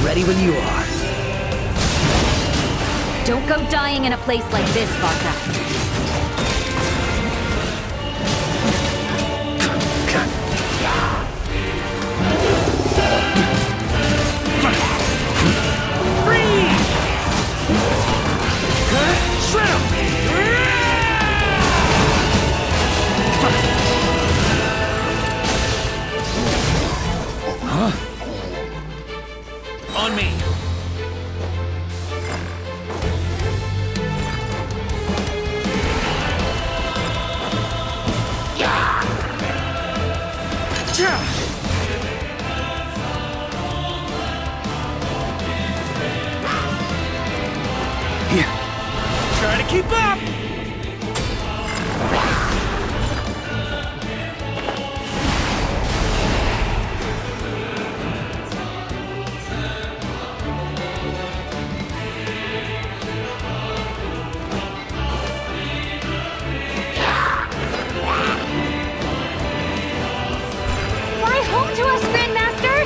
Ready when you are. Don't go dying in a place like this, Varka. On me! Try to keep up! Fly home to us, Grandmaster!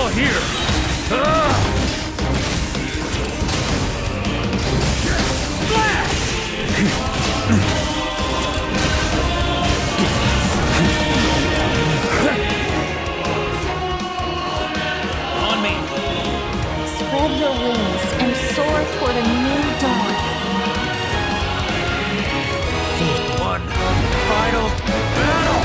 Now here! On me! Spread your wings and soar toward a new dawn. One final battle!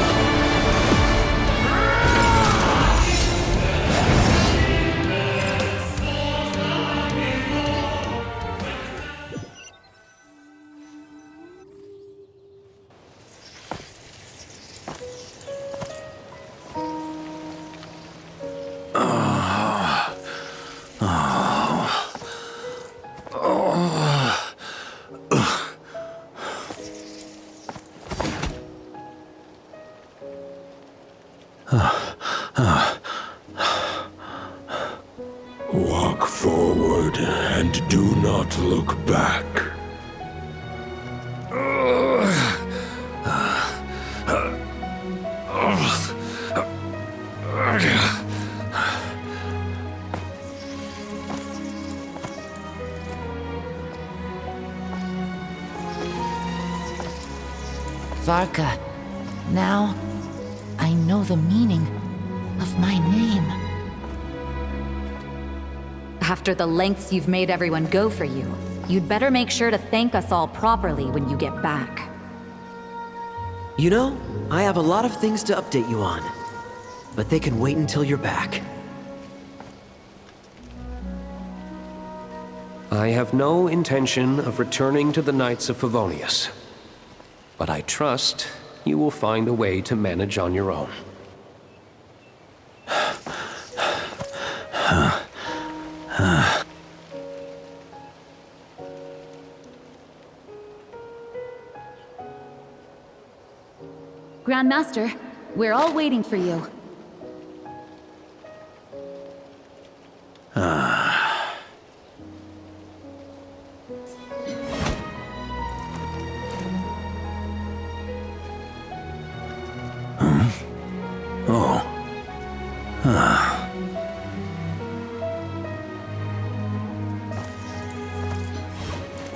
Walk forward and do not look back. Varka, now I know the meaning of my name. After the lengths you've made everyone go for you, you'd better make sure to thank us all properly when you get back. You know, I have a lot of things to update you on, but they can wait until you're back. I have no intention of returning to the Knights of Favonius, but I trust you will find a way to manage on your own. Grandmaster, we're all waiting for you.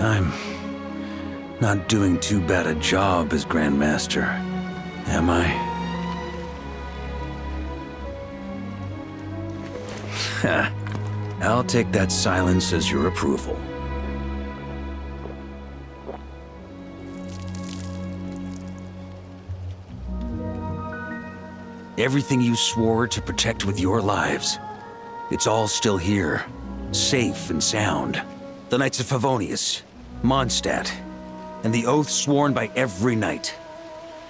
I'm not doing too bad a job as Grandmaster, am I? I'll take that silence as your approval. Everything you swore to protect with your lives, it's all still here, safe and sound. The Knights of Favonius, Mondstadt, and the oath sworn by every knight.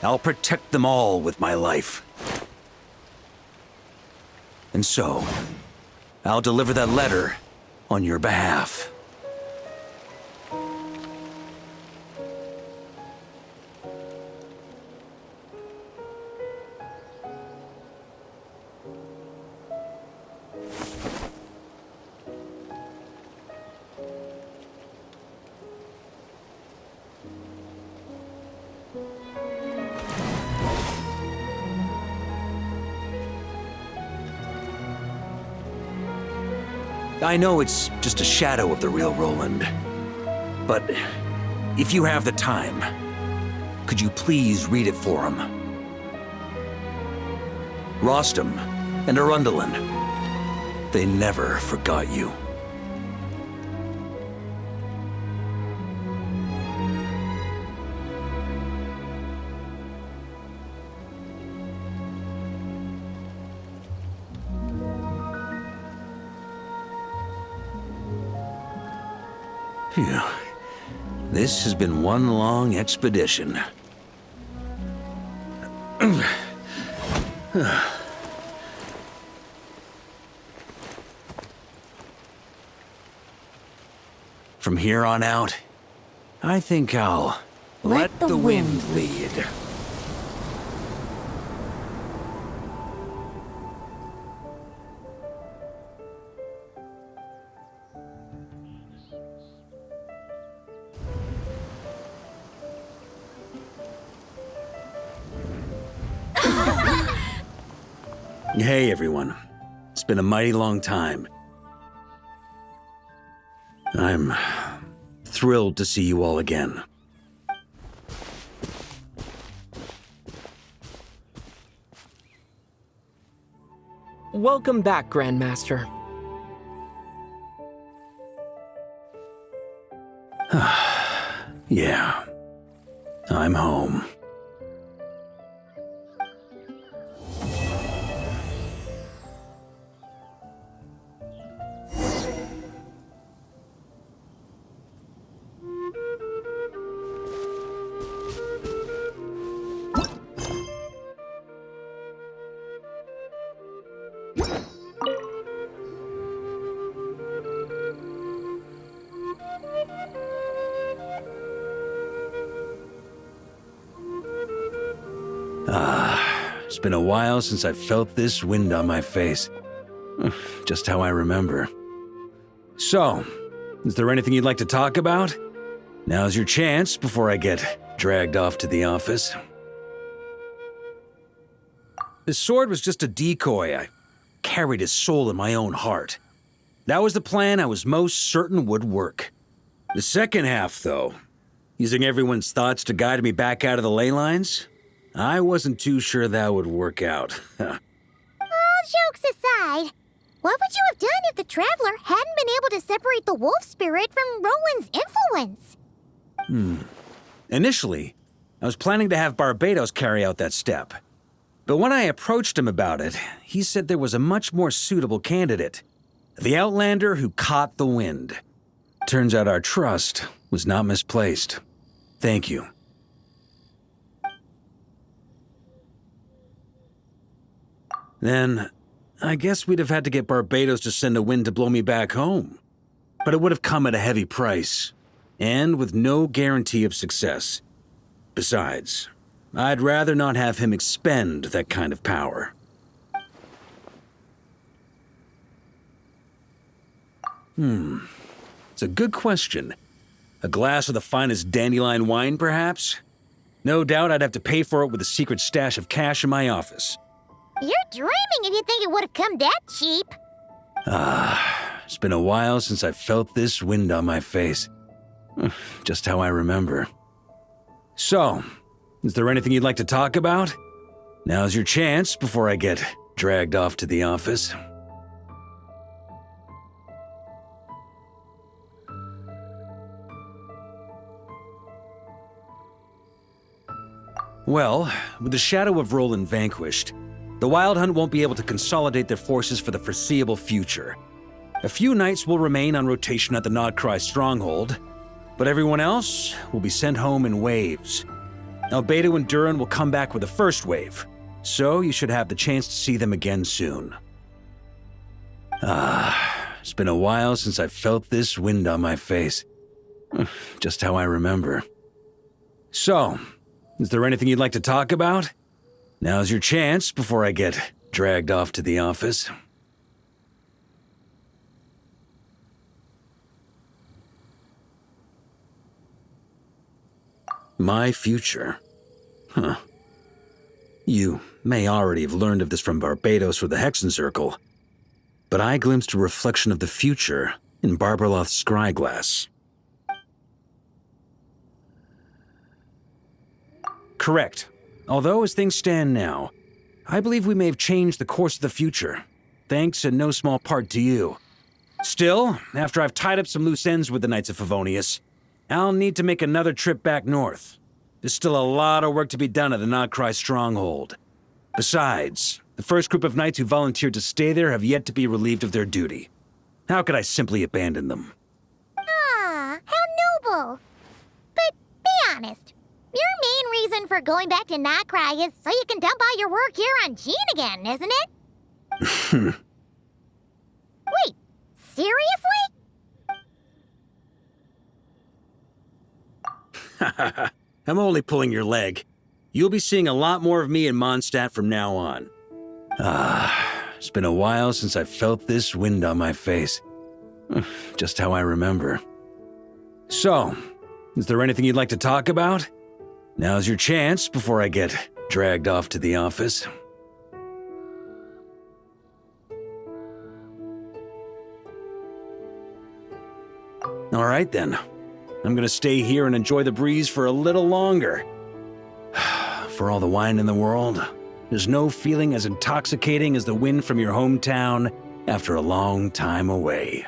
I'll protect them all with my life. And so, I'll deliver that letter on your behalf. I know it's just a shadow of the real Roland, but if you have the time, could you please read it for him? Rostam and Arundelen, they never forgot you. Phew. This has been one long expedition. From here on out, I think I'll let the wind lead. Hey everyone. It's been a mighty long time. I'm thrilled to see you all again. Welcome back, Grandmaster. Yeah, I'm home. It's been a while since I felt this wind on my face. Just how I remember. So, is there anything you'd like to talk about? Now's your chance before I get dragged off to the office. His sword was just a decoy. I carried his soul in my own heart. That was the plan I was most certain would work. The second half, though, using everyone's thoughts to guide me back out of the ley lines, I wasn't too sure that would work out. All jokes aside, what would you have done if the Traveler hadn't been able to separate the wolf spirit from Roland's influence? Initially, I was planning to have Barbados carry out that step. But when I approached him about it, he said there was a much more suitable candidate. The Outlander who caught the wind. Turns out our trust was not misplaced. Thank you. Then, I guess we'd have had to get Barbados to send a wind to blow me back home. But it would have come at a heavy price, and with no guarantee of success. Besides, I'd rather not have him expend that kind of power. It's a good question. A glass of the finest dandelion wine, perhaps? No doubt I'd have to pay for it with a secret stash of cash in my office. You're dreaming if you think it would have come that cheap. It's been a while since I felt this wind on my face. Just how I remember. So, is there anything you'd like to talk about? Now's your chance before I get dragged off to the office. Well, with the shadow of Roland vanquished, the Wild Hunt won't be able to consolidate their forces for the foreseeable future. A few knights will remain on rotation at the Nodcry stronghold, but everyone else will be sent home in waves. Albedo and Durin will come back with the first wave, so you should have the chance to see them again soon. It's been a while since I felt this wind on my face. Just how I remember. So, is there anything you'd like to talk about? Now's your chance before I get dragged off to the office. My future? You may already have learned of this from Barbados or the Hexen Circle, but I glimpsed a reflection of the future in Barbarloth's scryglass. Correct. Although, as things stand now, I believe we may have changed the course of the future, thanks in no small part to you. Still, after I've tied up some loose ends with the Knights of Favonius, I'll need to make another trip back north. There's still a lot of work to be done at the Nodcry stronghold. Besides, the first group of knights who volunteered to stay there have yet to be relieved of their duty. How could I simply abandon them? How noble. But be honest. Your main reason for going back to Nodcry is so you can dump all your work here on Jean again, isn't it? Wait, seriously? I'm only pulling your leg. You'll be seeing a lot more of me in Mondstadt from now on. It's been a while since I felt this wind on my face. Just how I remember. So, is there anything you'd like to talk about? Now's your chance before I get dragged off to the office. All right then. I'm gonna stay here and enjoy the breeze for a little longer. For all the wine in the world, there's no feeling as intoxicating as the wind from your hometown after a long time away.